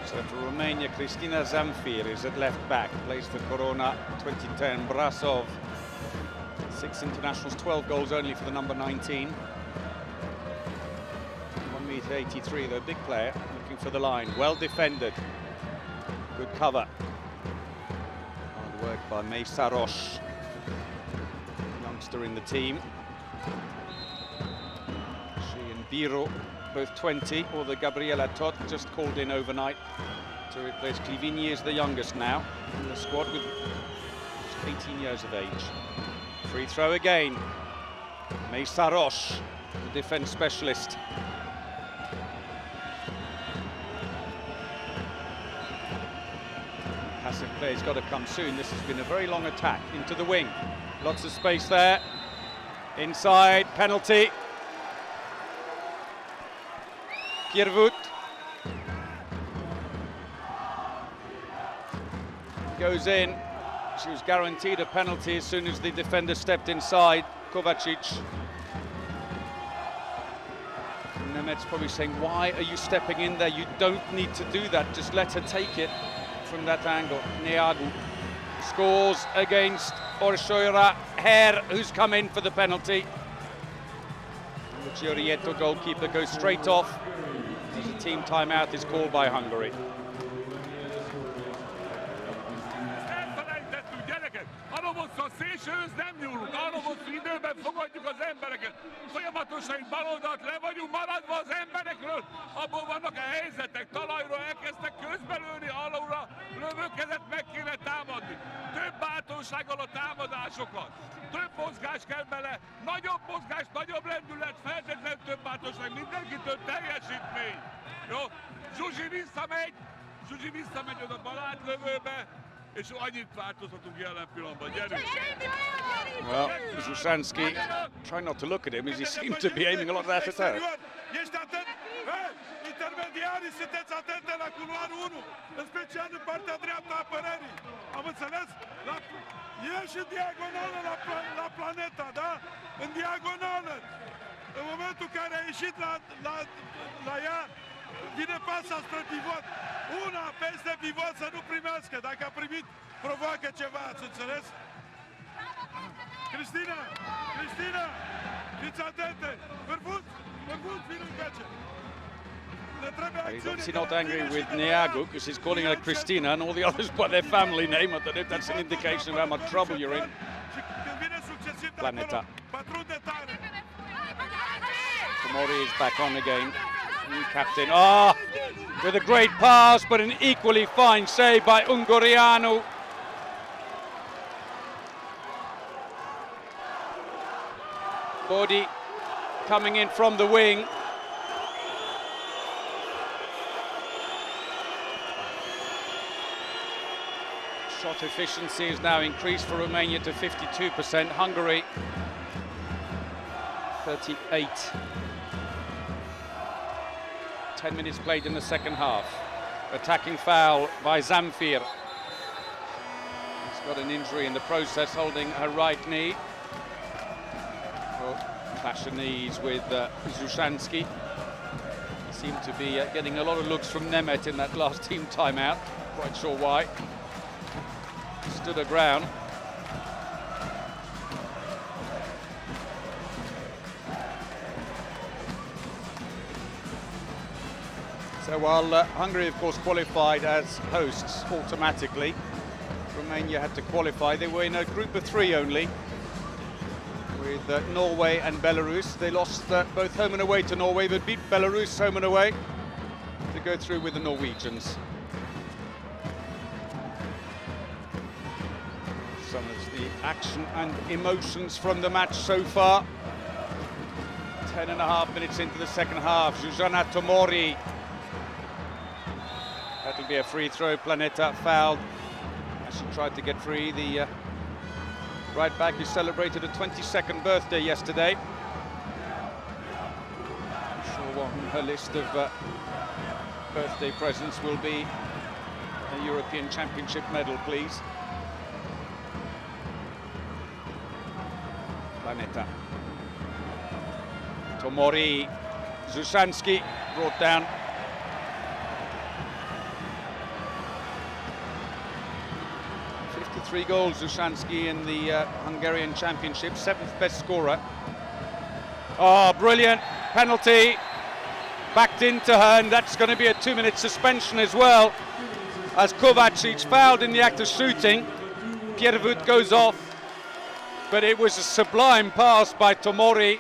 So for Romania, Cristina Zamfir is at left back, plays for Corona, 2010, Brasov. 6 internationals, 12 goals only for the number 19. 1.83 m, though, big player, looking for the line. Well defended. Good cover. Hard work by Meisaros, youngster in the team. She and Biro, both 20, or the Gabriela Tot, just called in overnight to replace Clivini, is the youngest now in the squad with just 18 years of age. Free throw again. Meisaros, the defense specialist. Passive play's got to come soon. This has been a very long attack into the wing. Lots of space there. Inside, penalty. Piervut goes in. She was guaranteed a penalty as soon as the defender stepped inside, Kovacic. And Nemet's probably saying, why are you stepping in there? You don't need to do that, just let her take it from that angle. Neagu scores against Orsoira. Herr, who's come in for the penalty. And the Giorieto goalkeeper goes straight off as a team timeout is called by Hungary. A szélsőhöz nem nyúlunk, arról volt, hogy időben fogadjuk az embereket. Folyamatosan itt baloldalt le vagyunk maradva az emberekről, abból vannak a helyzetek, talajról elkezdtek közbelőni, alulra lövőkezet meg kéne támadni. Több bátorsággal a támadásokat, több mozgás kell bele, nagyobb mozgás, nagyobb lendület, feltétlenül több bátorság, mindenkitől teljesítmény. Jó? Zsuzsi visszamegy oda balátlövőbe, és annyit változhatunk jelen pillanatban. Gyerünk! Well, Zsuzsanski, try not to look at him as he seemed to be aiming a lot at her. Ești atent? Intermediarii, sunteți atente la culoarul 1, în special în partea dreaptă a apărării. Am înțeles? Ieși în diagonală la planeta, da? În diagonală. În momentul în care a ieșit la ea, vine pasa spre pivot. Una peste pivot să nu primească. Dacă a primit, provoacă ceva, ați înțeles? Cristina! Fiți atente! Vârfuț, vine încoace! He's obviously not angry with Neagu because he's calling her Cristina and all the others by their family name. I don't know if that's an indication of how much trouble you're in. Planeta. Tomori is back on again. New captain. With a great pass, but an equally fine save by Ungureanu. Bodi coming in from the wing. Shot efficiency is now increased for Romania to 52%. Hungary, 38. 10 minutes played in the second half. Attacking foul by Zamfir. He's got an injury in the process, holding her right knee. Clash of knees with Zsuzsanski. He seemed to be getting a lot of looks from Nemet in that last team timeout. Quite sure why. Stood her ground. So while Hungary, of course, qualified as hosts automatically, Romania had to qualify. They were in a group of 3 only, with Norway and Belarus. They lost both home and away to Norway, but beat Belarus home and away to go through with the Norwegians. Some of the action and emotions from the match so far. 10.5 minutes into the second half. Zuzana Tomori. That'll be a free throw. Planeta fouled as she tried to get free. The right back who celebrated a 22nd birthday yesterday. I'm sure on her list of birthday presents will be a European Championship medal, please. Planeta. Tomori. Zsuzsanski brought down. 53 goals, Zsuzsanski in the Hungarian Championship, 7th best scorer. Oh, brilliant penalty, backed into her, and that's going to be a 2-minute suspension as well, as Kovacic fouled in the act of shooting. Pierwood goes off, but it was a sublime pass by Tomori.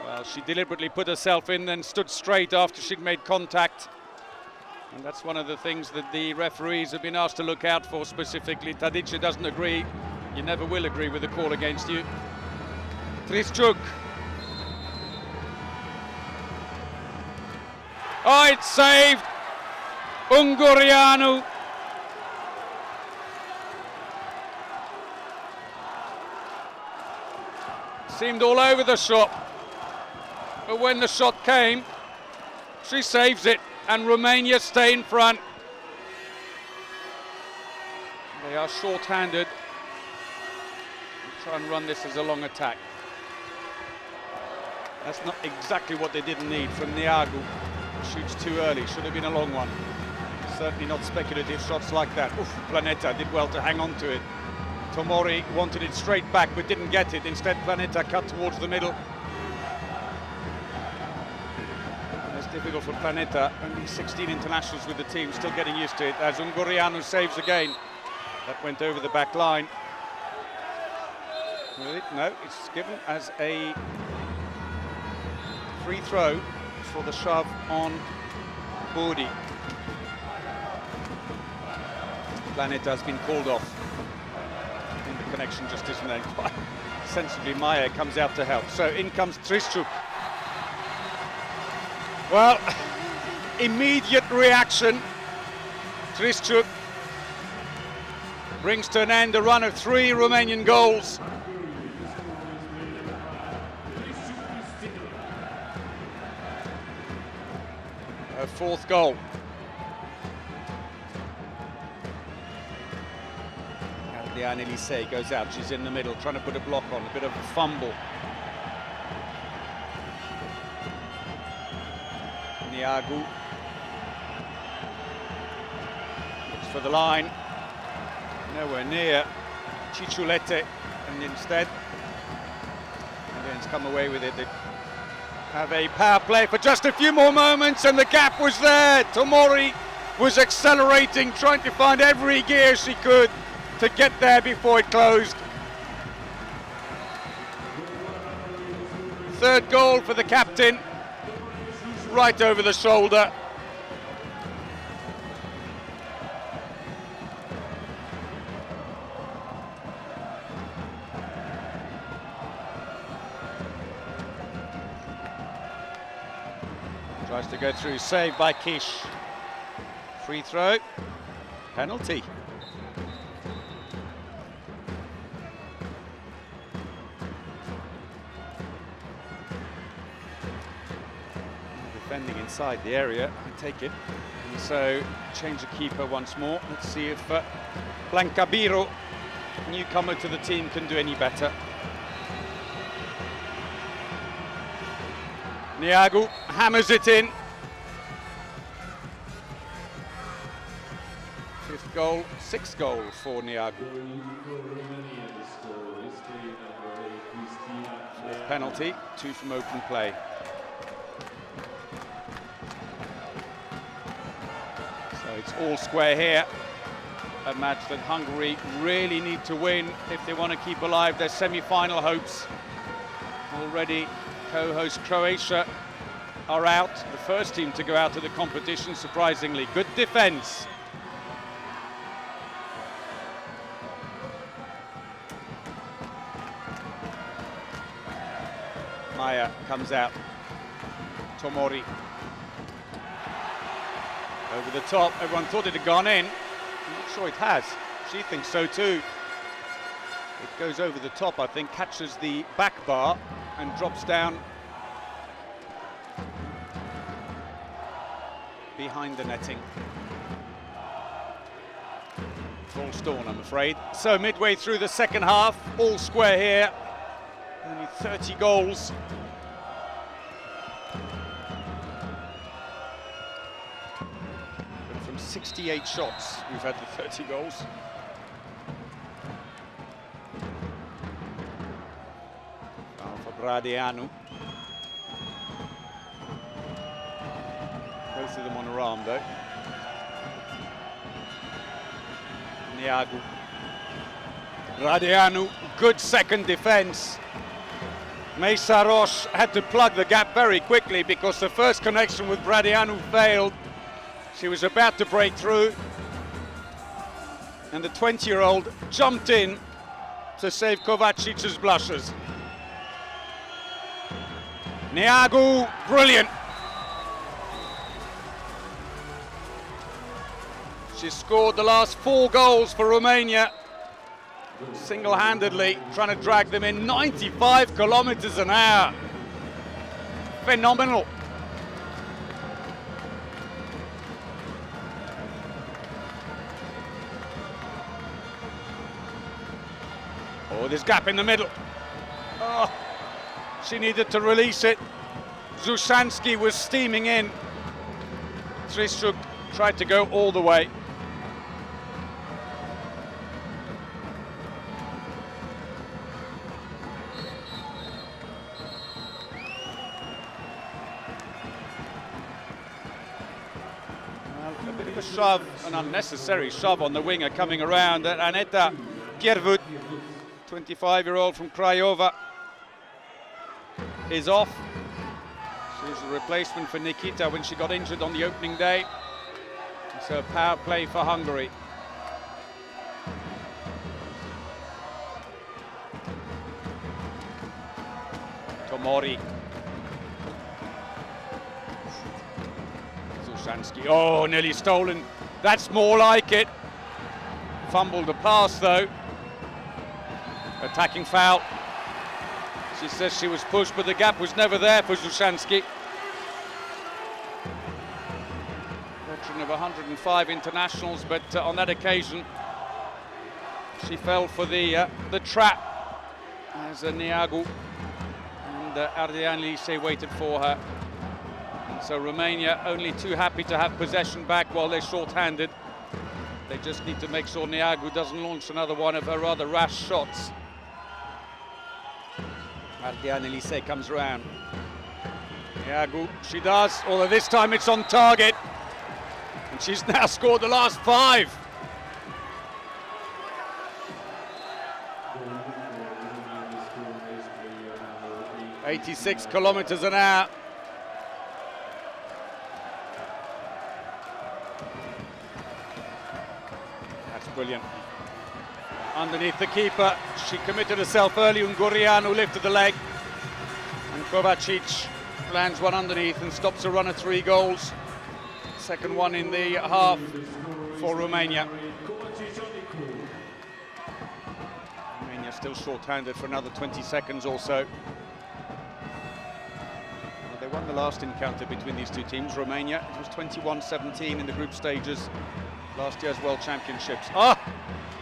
Well, she deliberately put herself in, then stood straight after she'd made contact. And that's one of the things that the referees have been asked to look out for specifically. Tadic doesn't agree. You never will agree with the call against you. Trischuk. Oh, it's saved. Ungureanu. Seemed all over the shot. But when the shot came, she saves it. And Romania stay in front. are short-handed. Try and run this as a long attack. That's not exactly what they didn't need from Niagu. Shoots too early, should have been a long one. Certainly not speculative shots like that. Oof, Planeta did well to hang on to it. Tomori wanted it straight back but didn't get it. Instead, Planeta cut towards the middle. It's difficult for Planeta. Only 16 internationals with the team, still getting used to it. As Ungurianu saves again. That went over the back line. No, it's given as a free throw for the shove on Budi. Planeta has been called off. I think the connection just isn't there quite. Sensibly, Maya comes out to help. So in comes Trischuk. Well, immediate reaction. Trischuk brings to an end a run of 3 Romanian goals. Her 4th goal. And Elise goes out, she's in the middle, trying to put a block on, a bit of a fumble. Niagu looks for the line, nowhere near. Ciciulete, and instead, Indians come away with it. They have a power play for just a few more moments, and the gap was there. Tomori was accelerating, trying to find every gear she could to get there before it closed. 3rd goal for the captain, right over the shoulder. Tries to go through, saved by Kish. Free throw, penalty. Defending inside the area, I take it. And so change the keeper once more. Let's see if Blancabiro, newcomer to the team, can do any better. Niagu hammers it in. 5th goal, 6th goal for Niagu. 4th penalty, 2 from open play. So it's all square here. A match that Hungary really need to win if they want to keep alive their semi-final hopes. Already co-host Croatia are out, the first team to go out of the competition, surprisingly. Good defense. Maya comes out. Tomori. Over the top, everyone thought it had gone in. I'm not sure it has. She thinks so too. It goes over the top, I think, catches the back bar and drops down behind the netting. Full Storm, I'm afraid. So midway through the 2nd half, all square here. Only 30 goals. But from 68 shots, we've had the 30 goals. Bradianu. Both of them on her arm though. Niagu. Bradianu, good second defense. Mesa Roche had to plug the gap very quickly because the first connection with Bradianu failed. She was about to break through. And the 20-year-old jumped in to save Kovacic's blushes. Niagu, brilliant. She scored the last 4 goals for Romania, single-handedly, trying to drag them in 95 kilometers an hour. Phenomenal. Oh, there's gap in the middle. Oh, she needed to release it. Zushansky was steaming in. Tryszczuk tried to go all the way. A bit of a shove, an unnecessary shove on the winger coming around. Aneta Gierwut, 25-year-old from Craiova, is off. She's a replacement for Nikita when she got injured on the opening day. So power play for Hungary. Tomori. Zushansky. Oh, nearly stolen. That's more like it. Fumbled the pass though. Attacking foul. She says she was pushed, but the gap was never there for Zushansky. Veteran of 105 internationals, but on that occasion she fell for the trap as Neagu and Ardean Lise waited for her. And so Romania only too happy to have possession back while they're short-handed. They just need to make sure Neagu doesn't launch another one of her rather rash shots. Ardean Lise comes around. Neagu, she does, although this time it's on target. And she's now scored the last 5. .86 kilometers an hour. That's brilliant. Underneath the keeper, she committed herself early. Ungureanu lifted the leg, and Kovacic lands one underneath and stops a run of 3 goals. Second one in the half for Romania. Romania still short-handed for another 20 seconds or so. Well, they won the last encounter between these two teams. Romania, it was 21-17 in the group stages, last year's World Championships. Ah!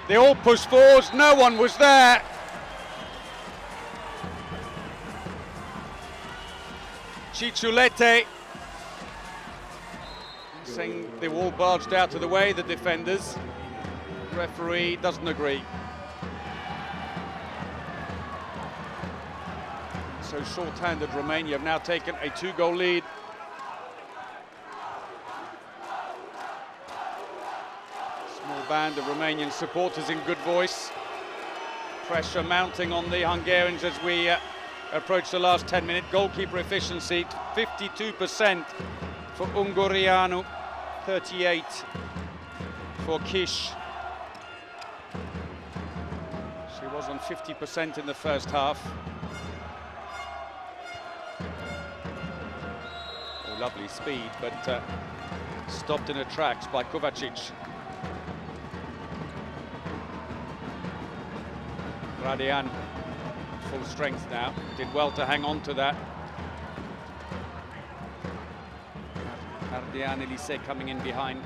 They all pushed forwards, no one was there. Ciculete saying they were all barged out of the way, the defenders. The referee doesn't agree. So short-handed Romania have now taken a 2-goal lead. Small band of Romanian supporters in good voice. Pressure mounting on the Hungarians as we approach the last 10 minutes. Goalkeeper efficiency, 52% for Ungureanu, 38 for Kish. She was on 50% in the first half. Oh, lovely speed, but stopped in her tracks by Kovacic. Radian, full strength now, did well to hang on to that. Ardean Lise coming in behind.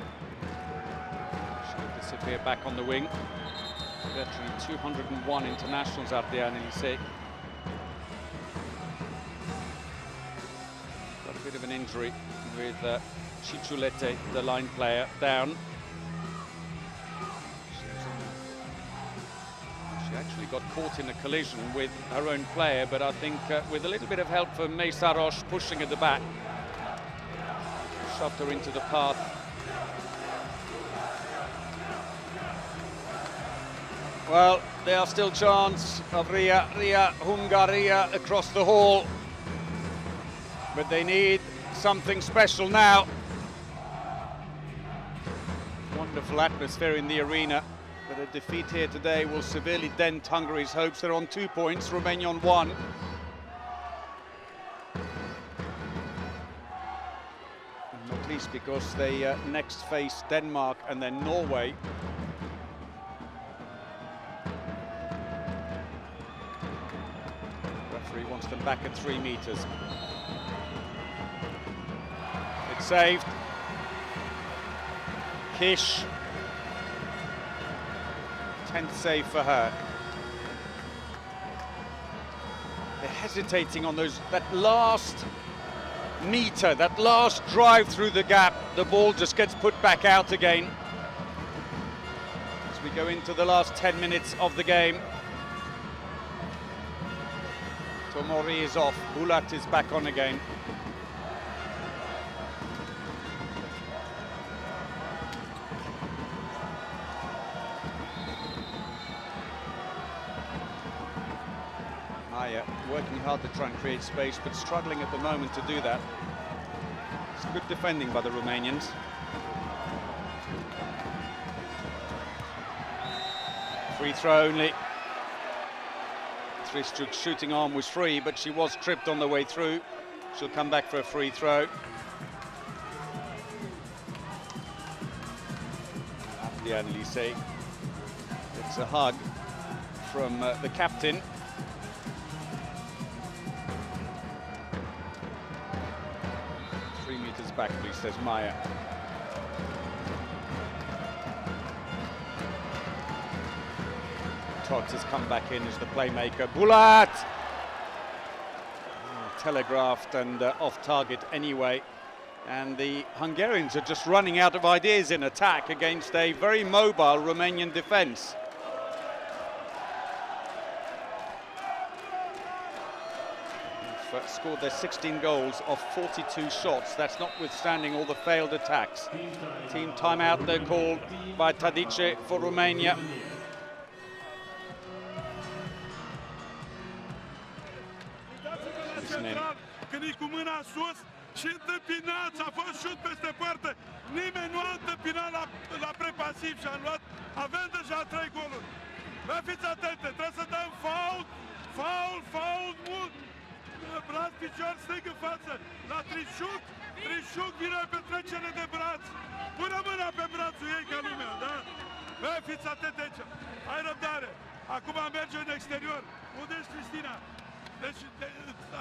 She'll disappear back on the wing. Veteran 201 internationals, Ardean Lise. Got a bit of an injury with Ciculete, the line player, down. She actually got caught in a collision with her own player, but I think with a little bit of help from Meisaros pushing at the back, shoved her into the path. Well, there are still chants of Ria Hungaria across the hall, but they need something special now. Wonderful atmosphere in the arena, but a defeat here today will severely dent Hungary's hopes. They're on 2 points, Romania on 1. Not least because they next face Denmark and then Norway. Referee wants them back at 3 meters. It's saved. Kish, 10th save for her. hesitating on that last meter, that last drive through the gap. The ball just gets put back out again as we go into the last 10 minutes of the game. Tomori is off, Bulat is back on again. Maya working hard to try and create space, but struggling at the moment to do that. It's good defending by the Romanians. Free throw only. Triszczuk's shooting arm was free, but she was tripped on the way through. She'll come back for a free throw. After the Annelise, it's a hug from the captain. Back, please, says Maya. Todd has come back in as the playmaker. Bulat! Telegraphed and off target anyway. And the Hungarians are just running out of ideas in attack against a very mobile Romanian defence. Scored their 16 goals off 42 shots. That's notwithstanding all the failed attacks. Team timeout they're called by Tadice for Romania. Când e cu mâna sus și întâmpinați, a fost șut peste poartă. Nimeni nu a întâmpinat la prepasiv și am luat, avem deja 3 goluri. Vă fiți atente, trebuie să dăm faul mult. Braț, picior, stâng în față, la Triszczuk. Triszczuk vine pe trecere de braț. Pune mâna pe brațul ei ca lumea, da? Bă, fiți atente aici. Hai răbdare. Acum merge în exterior. Unde ești, Cristina? Deci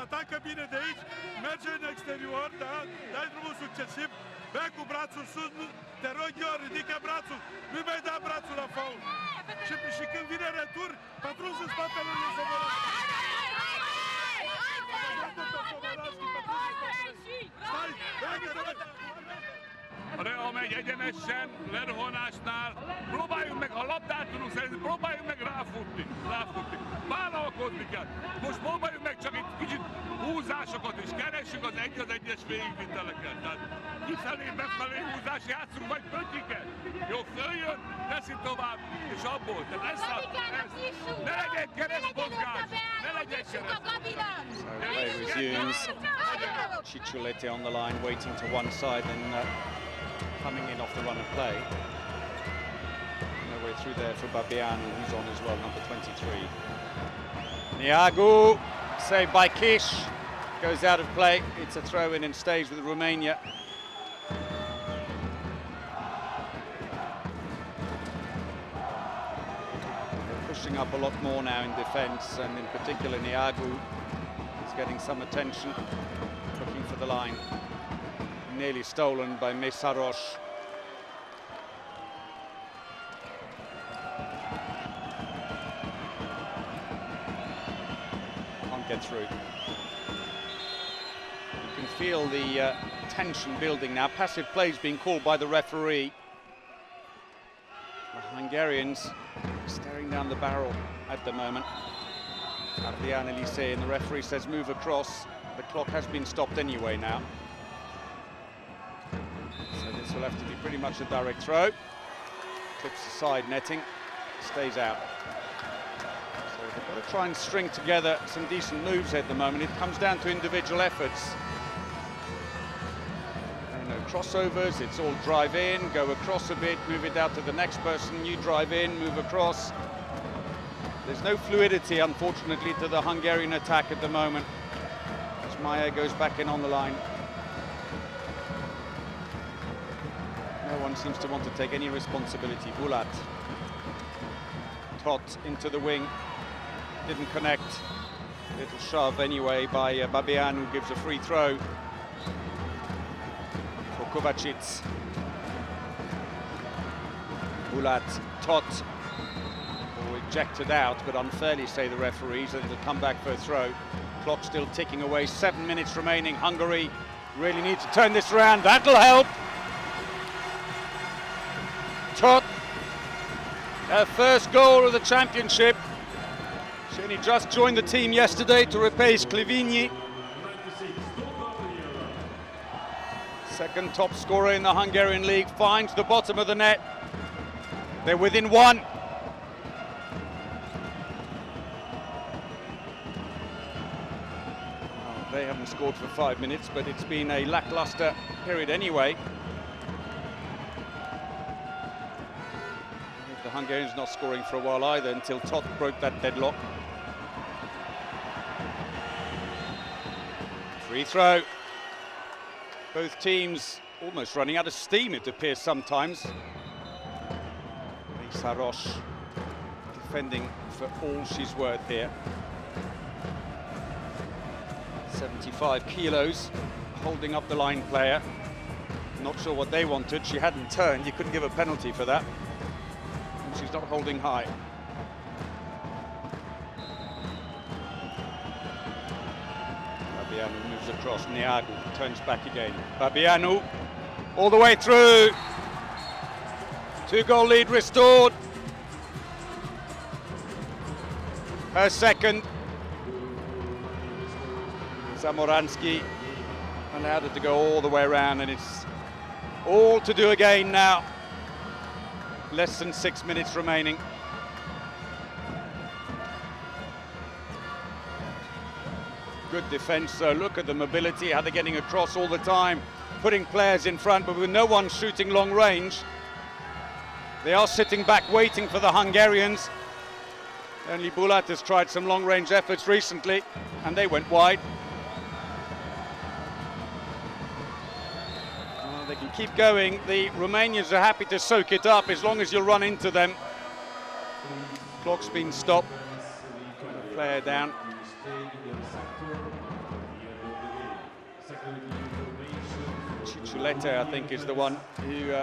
atacă bine de aici, merge în exterior, da? Dai drumul succesiv. Bă, cu brațul sus, te rog eu, ridică brațul. Nu mai da brațul la faul. Și când vine retur, pătrunzi în spatele lui Soboranski. Rea megy egyenesen, lerohanásnál, próbáljunk meg, ha labdát tudunk szerezni, próbáljunk meg ráfutni. Vállalkozni kell. Most próbáljunk meg csak egy kicsit húzásokat is, keressük az egyes végigviteleket. Tehát kifelé, befelé húzás, játszunk majd pötyiket. Jó, följön, teszi tovább, és abból. Tehát ez ne legyen keresztmozgás, ne legyen keresztmozgás. So play resumes. Cicciolete on the line, waiting to one side and coming in off the run of play. No way through there for Babianu, who's on as well, number 23. Niagu, saved by Kish, goes out of play. It's a throw-in and stays with Romania. They're pushing up a lot more now in defence, and in particular Niagu is getting some attention, looking for the line. Nearly stolen by Mesaros. Can't get through. You can feel the tension building now. Passive play is being called by the referee. The Hungarians staring down the barrel at the moment. Adrian Elise, and the referee says move across. The clock has been stopped anyway now. So this will have to be pretty much a direct throw. Clips the side netting, stays out. So they've got to try and string together some decent moves at the moment. It comes down to individual efforts. No crossovers, it's all drive in, go across a bit, move it out to the next person, you drive in, move across. There's no fluidity, unfortunately, to the Hungarian attack at the moment. As Maya goes back in on the line. No one seems to want to take any responsibility. Bulat. Tot into the wing. Didn't connect. Little shove anyway by Babian, who gives a free throw for Kovacic. Bulat, Tot, ejected out, but unfairly say the referees, and it'll come back for a throw. Clock still ticking away, 7 minutes remaining. Hungary really need to turn this around. That'll help. Tot, her first goal of the championship. She only just joined the team yesterday to replace Klivini. Second top scorer in the Hungarian league, finds the bottom of the net. They're within one. Oh, they haven't scored for 5 minutes, but it's been a lackluster period anyway. The Hungarians not scoring for a while either until Tot broke that deadlock. Free throw. Both teams almost running out of steam, it appears sometimes. Lisa Roche defending for all she's worth here. 75 kilos, holding up the line player. Not sure what they wanted. She hadn't turned. You couldn't give a penalty for that. And she's not holding high. Babianu moves across. Niagu turns back again. Babianu all the way through. 2-goal lead restored. Her second. Zamoransky allowed it to go all the way around, and it's all to do again now. Less than 6 minutes remaining. Good defense, so look at the mobility, how they're getting across all the time, putting players in front, but with no one shooting long range. They are sitting back waiting for the Hungarians. Only Bulat has tried some long range efforts recently, and they went wide. They can keep going. The Romanians are happy to soak it up as long as you run into them. Clock's been stopped. Player down. Cicciolette, I think, is the one who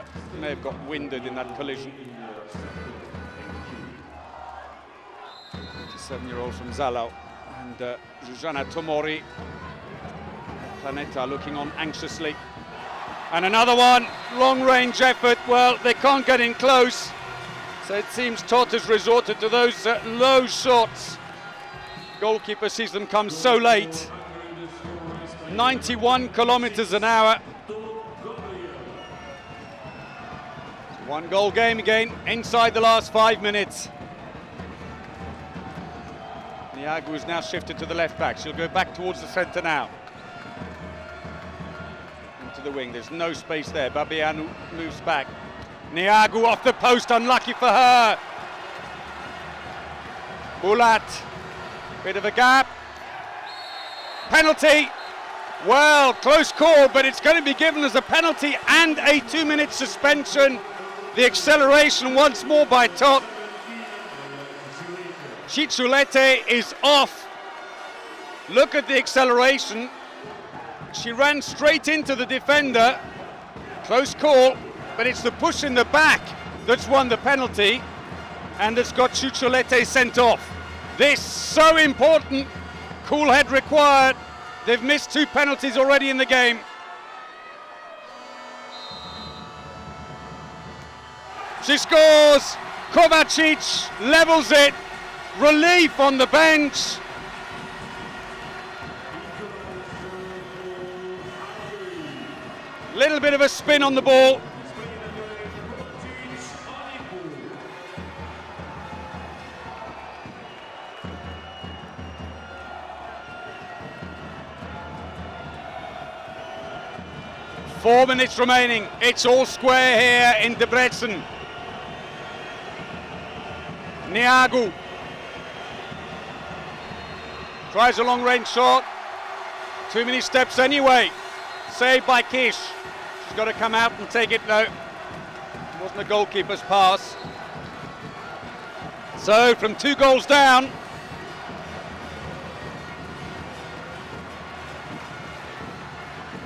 may have got winded in that collision. 27-year-old from Zalau. And Zuzana Tomori, Planeta looking on anxiously. And another one, long-range effort. Well, they can't get in close. So it seems Tot has resorted to those low shots. Goalkeeper sees them come so late. 91 kilometers an hour. 1-goal game again, inside the last 5 minutes. Niagu is now shifted to the left back. She'll go back towards the centre now. Into the wing, there's no space there. Babianu moves back. Niagu off the post, unlucky for her. Bulat, bit of a gap. Penalty. Well, close call, but it's going to be given as a penalty and a 2-minute suspension. The acceleration once more by Tot. Cicciolette is off. Look at the acceleration. She ran straight into the defender. Close call, but it's the push in the back that's won the penalty and that's got Cicciolette sent off. This so important. Cool head required. They've missed 2 penalties already in the game. She scores. Kovacic levels it. Relief on the bench. Little bit of a spin on the ball. Four minutes remaining. It's all square here in Debrecen. Niagu tries a long-range shot. Too many steps anyway. Saved by Kish. She's got to come out and take it. No, it wasn't the goalkeeper's pass. So from 2 goals down,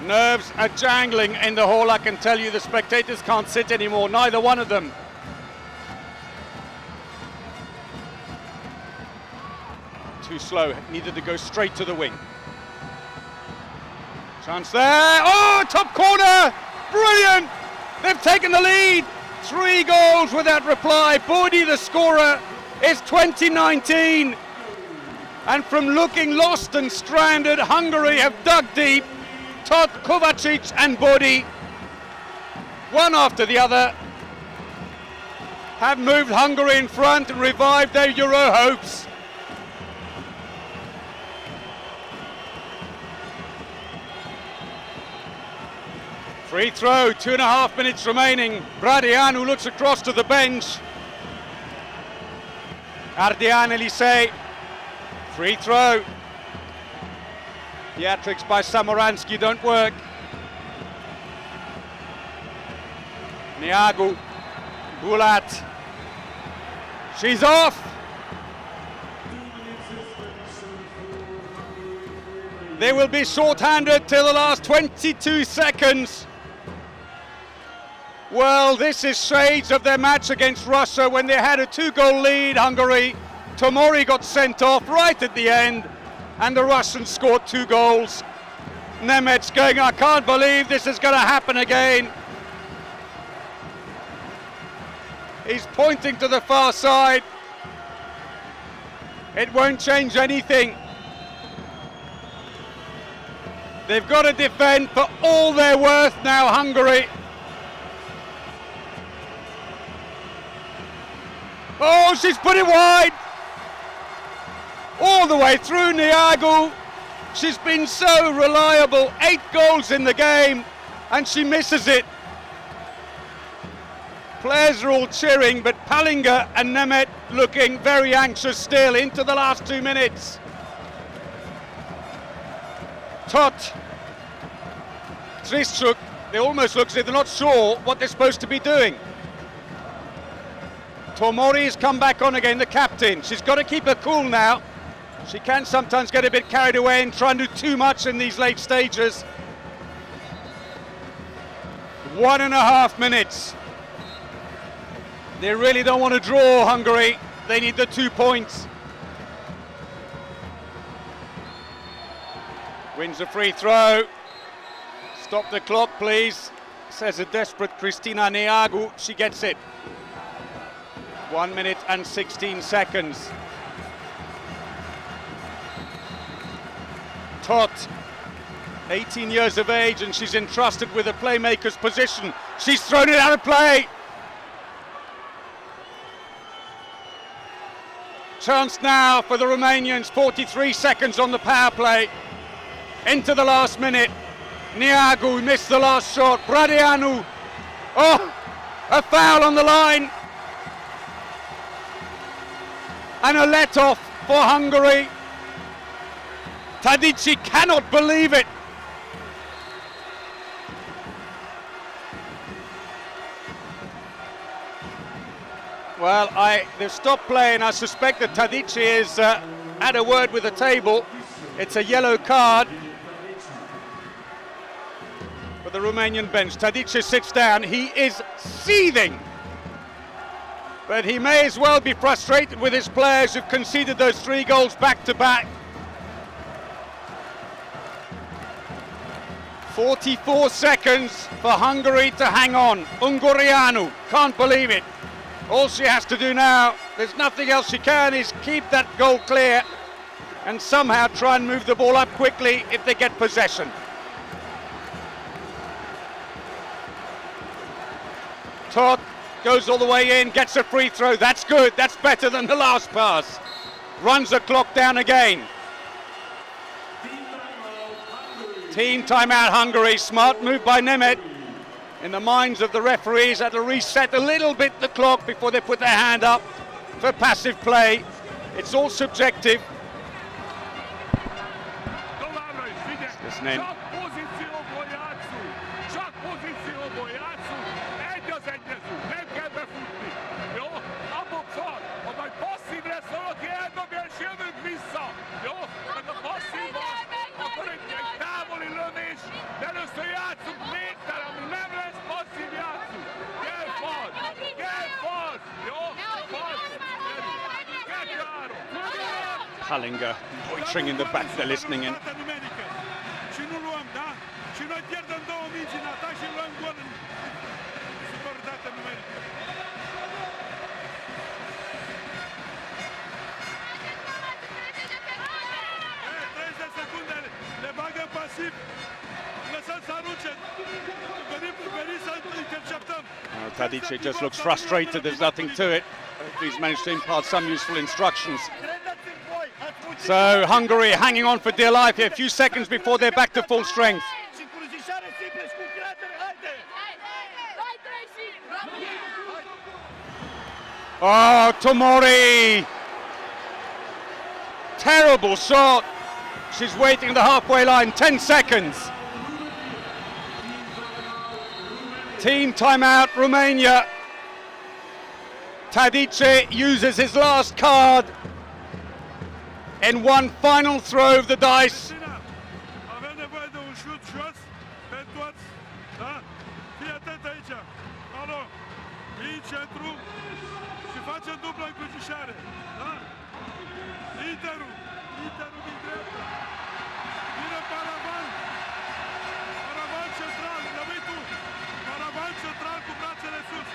nerves are jangling in the hall. I can tell you the spectators can't sit anymore, neither one of them. too slow, needed to go straight to the wing. Chance there, oh, top corner, brilliant! They've taken the lead, 3 goals without reply. Bodi, the scorer, is 2019. And from looking lost and stranded, Hungary have dug deep. Todd, Kovacic and Bodi, one after the other, have moved Hungary in front and revived their Euro hopes. Free throw, 2.5 minutes remaining. Bradianu looks across to the bench. Ardian Elisei, free throw. Theatrics by Samoransky don't work. Niagu, Bulat, she's off. They will be short-handed till the last 22 seconds. Well, this is shades of their match against Russia when they had a 2-goal lead, Hungary. Tomori got sent off right at the end, and the Russians scored 2 goals. Nemet's going, I can't believe this is going to happen again. He's pointing to the far side. It won't change anything. They've got to defend for all they're worth now, Hungary. Oh, she's put it wide. All the way through, Niagu. She's been so reliable. 8 goals in the game, and she misses it. Players are all cheering, but Palinga and Nemet looking very anxious still into the last 2 minutes. Tot, Trischuk, they almost look as if they're not sure what they're supposed to be doing. Tomori's come back on again, the captain. She's got to keep her cool now. She can sometimes get a bit carried away and try and do too much in these late stages. 1.5 minutes. They really don't want to draw, Hungary. They need the 2 points. Wins a free throw. Stop the clock, please, says a desperate Christina Niagu. She gets it. 1 minute and 16 seconds. Tot, 18 years of age, and she's entrusted with a playmaker's position. She's thrown it out of play. Chance now for the Romanians, 43 seconds on the power play. Into the last minute. Niagu missed the last shot. Bradianu, oh, a foul on the line. And a let-off for Hungary. Tadici cannot believe it. Well, they've stopped playing. I suspect that Tadici has had a word with the table. It's a yellow card for the Romanian bench. Tadici sits down. He is seething. But he may as well be frustrated with his players who've conceded those 3 goals back-to-back. 44 seconds for Hungary to hang on. Ungureanu can't believe it. All she has to do now, there's nothing else she can, is keep that goal clear and somehow try and move the ball up quickly if they get possession. Todd goes all the way in, gets a free throw. That's good, that's better than the last pass. Runs the clock down again. Team timeout Hungary. Smart move by Nemet. In the minds of the referees, had to reset a little bit the clock before they put their hand up for passive play. It's all subjective. Listen in. Hallinger loitering in the back, they're listening in. Și nu luăm, da? Și noi pierdem 2 mingi în atac și luăm gol în superioritate numerică. 30 de secunde le bagă pasiv. Lăsăm să arunce. Venim să interceptăm. Tadic just looks frustrated, there's nothing to it. He's managed to impart some useful instructions. So Hungary hanging on for dear life here, a few seconds before they're back to full strength. Oh, Tomori! Terrible shot. She's waiting at the halfway line, 10 seconds. Team timeout, Romania. Tadic uses his last card in one final throw of the dice. Avem nevoie de un șut jos pe toți, da? Fii atent aici. Alo, vii centru și face dublă încrucișare, da? Interul din dreapta. Vine Paravan. Paravan central, rămâi tu. Paravan central cu brațele sus.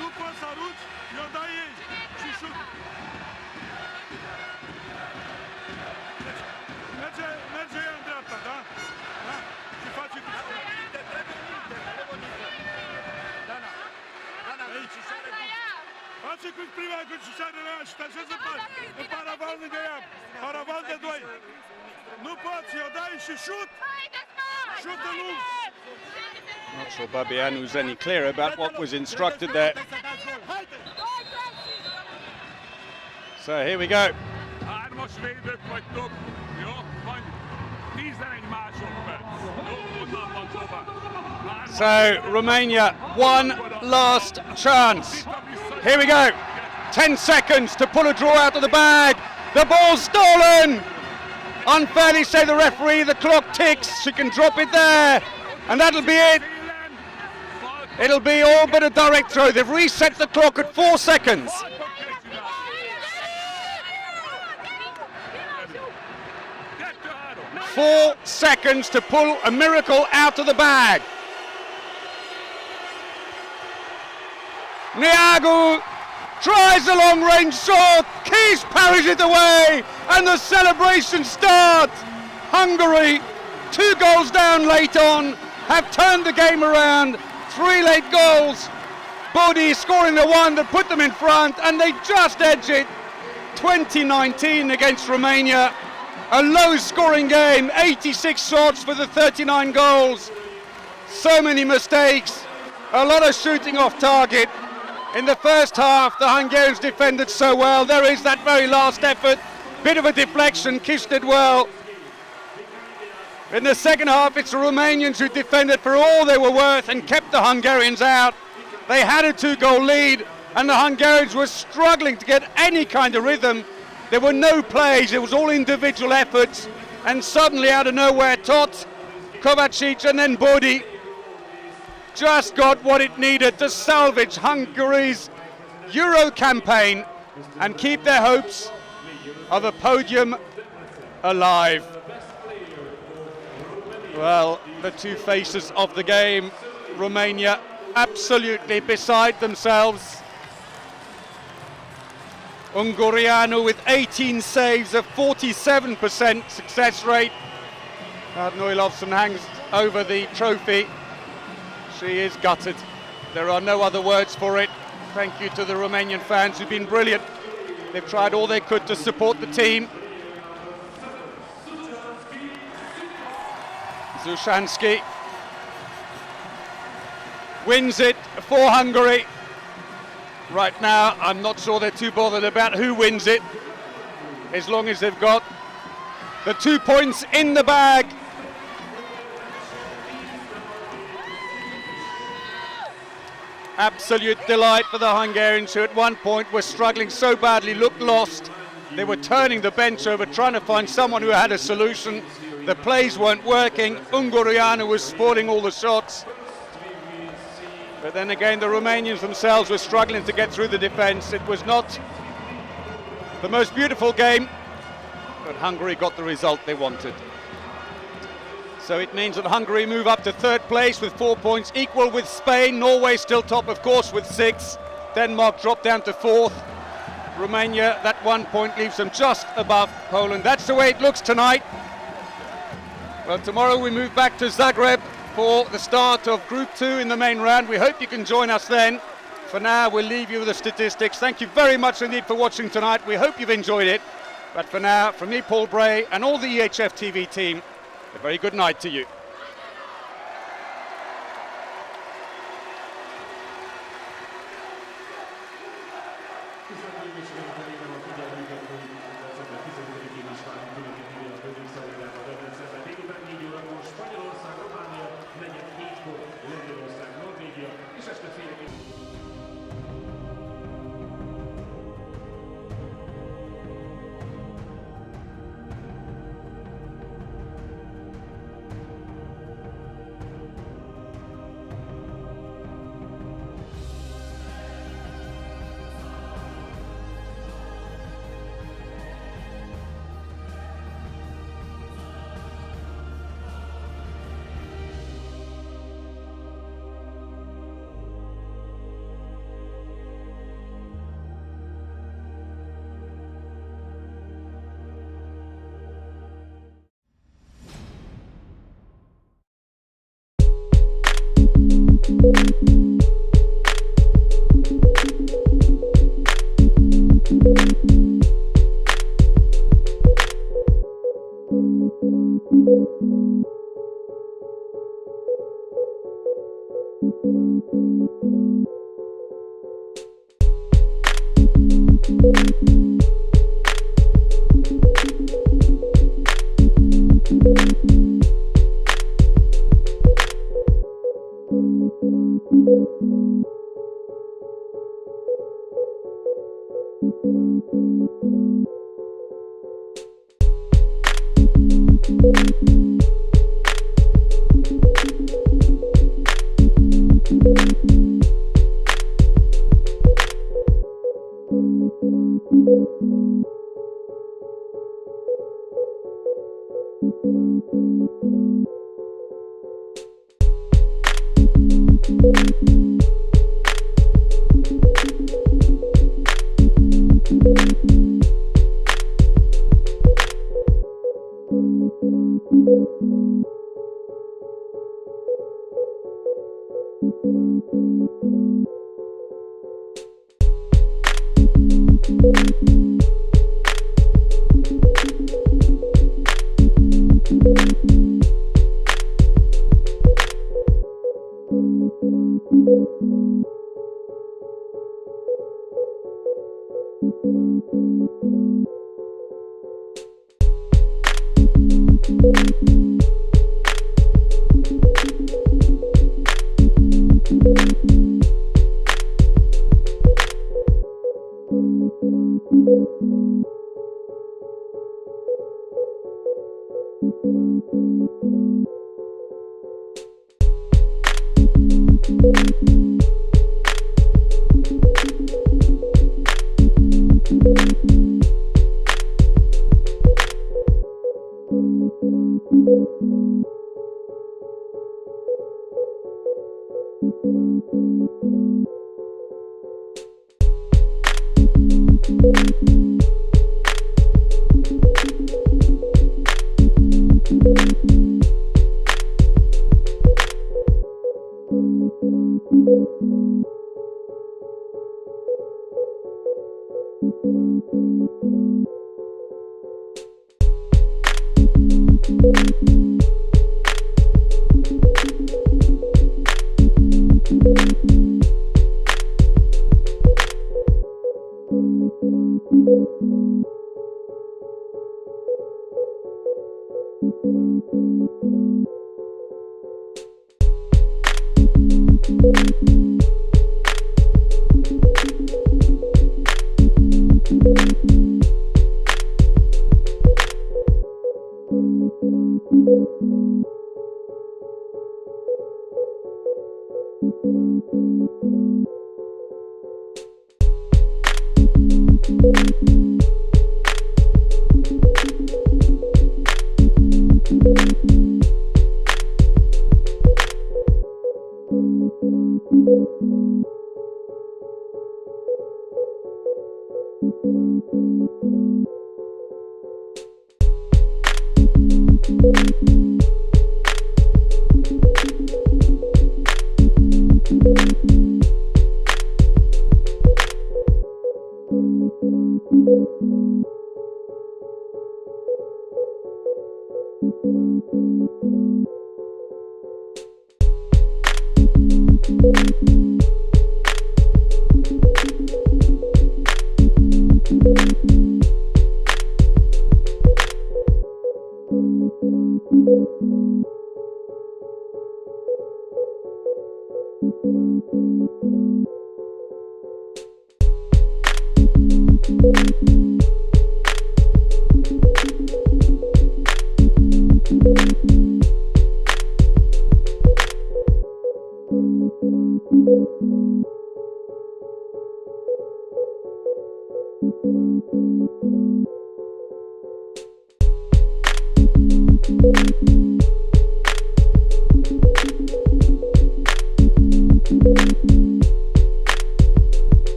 Nu poți să arunci, i-o dai ei și șut. Merge ea în dreapta, da? Da? Și face cu aici. Face cu prima încrucișare la ea și te așezi în Paravan lângă ea. Paravan de 2. Nu poți, i-o dai și șut! Șut în lung! Not sure Babianu's any clearer about what was instructed there. So here we go. 3-as védők vagytok, jó? Van 11 másodperc. Jó, onnan van tovább. So Romania, one last chance. Here we go. 10 seconds to pull a draw out of the bag. The ball's stolen. Unfairly, say the referee. The clock ticks. She can drop it there, and that'll be it. It'll be all but a direct throw. They've reset the clock at 4 seconds. 4 seconds to pull a miracle out of the bag. Niagu tries a long-range shot. Keys parries it away, and the celebration starts. Hungary, 2 goals down late on, have turned the game around. 3 late goals. Bodi scoring the one that put them in front, and they just edge it. 2019 against Romania. A low-scoring game, 86 shots for the 39 goals. So many mistakes, a lot of shooting off target. In the first half, the Hungarians defended so well. There is that very last effort, bit of a deflection, Kish did well. In the second half, it's the Romanians who defended for all they were worth and kept the Hungarians out. They had a 2-goal lead, and the Hungarians were struggling to get any kind of rhythm. There were no plays, it was all individual efforts, and suddenly out of nowhere, Tot, Kovacic and then Bodi just got what it needed to salvage Hungary's Euro campaign and keep their hopes of a podium alive. Well, the two faces of the game, Romania absolutely beside themselves. Ungureanu with 18 saves, a 47% success rate. Neulovson hangs over the trophy. She is gutted. There are no other words for it. Thank you to the Romanian fans who've been brilliant. They've tried all they could to support the team. Zushansky wins it for Hungary. Right now, I'm not sure they're too bothered about who wins it, as long as they've got the 2 points in the bag. Absolute delight for the Hungarians, who at one point were struggling so badly, looked lost. They were turning the bench over, trying to find someone who had a solution. The plays weren't working. Ungureanu was spoiling all the shots. But then again, the Romanians themselves were struggling to get through the defence. It was not the most beautiful game, but Hungary got the result they wanted. So it means that Hungary move up to third place with 4 points, equal with Spain. Norway still top, of course, with 6. Denmark dropped down to 4th. Romania, that 1 point leaves them just above Poland. That's the way it looks tonight. Well, tomorrow we move back to Zagreb for the start of Group 2 in the main round. We hope you can join us then. For now, we'll leave you with the statistics. Thank you very much indeed for watching tonight. We hope you've enjoyed it. But for now, from me, Paul Bray, and all the EHF TV team, a very good night to you.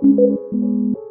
you.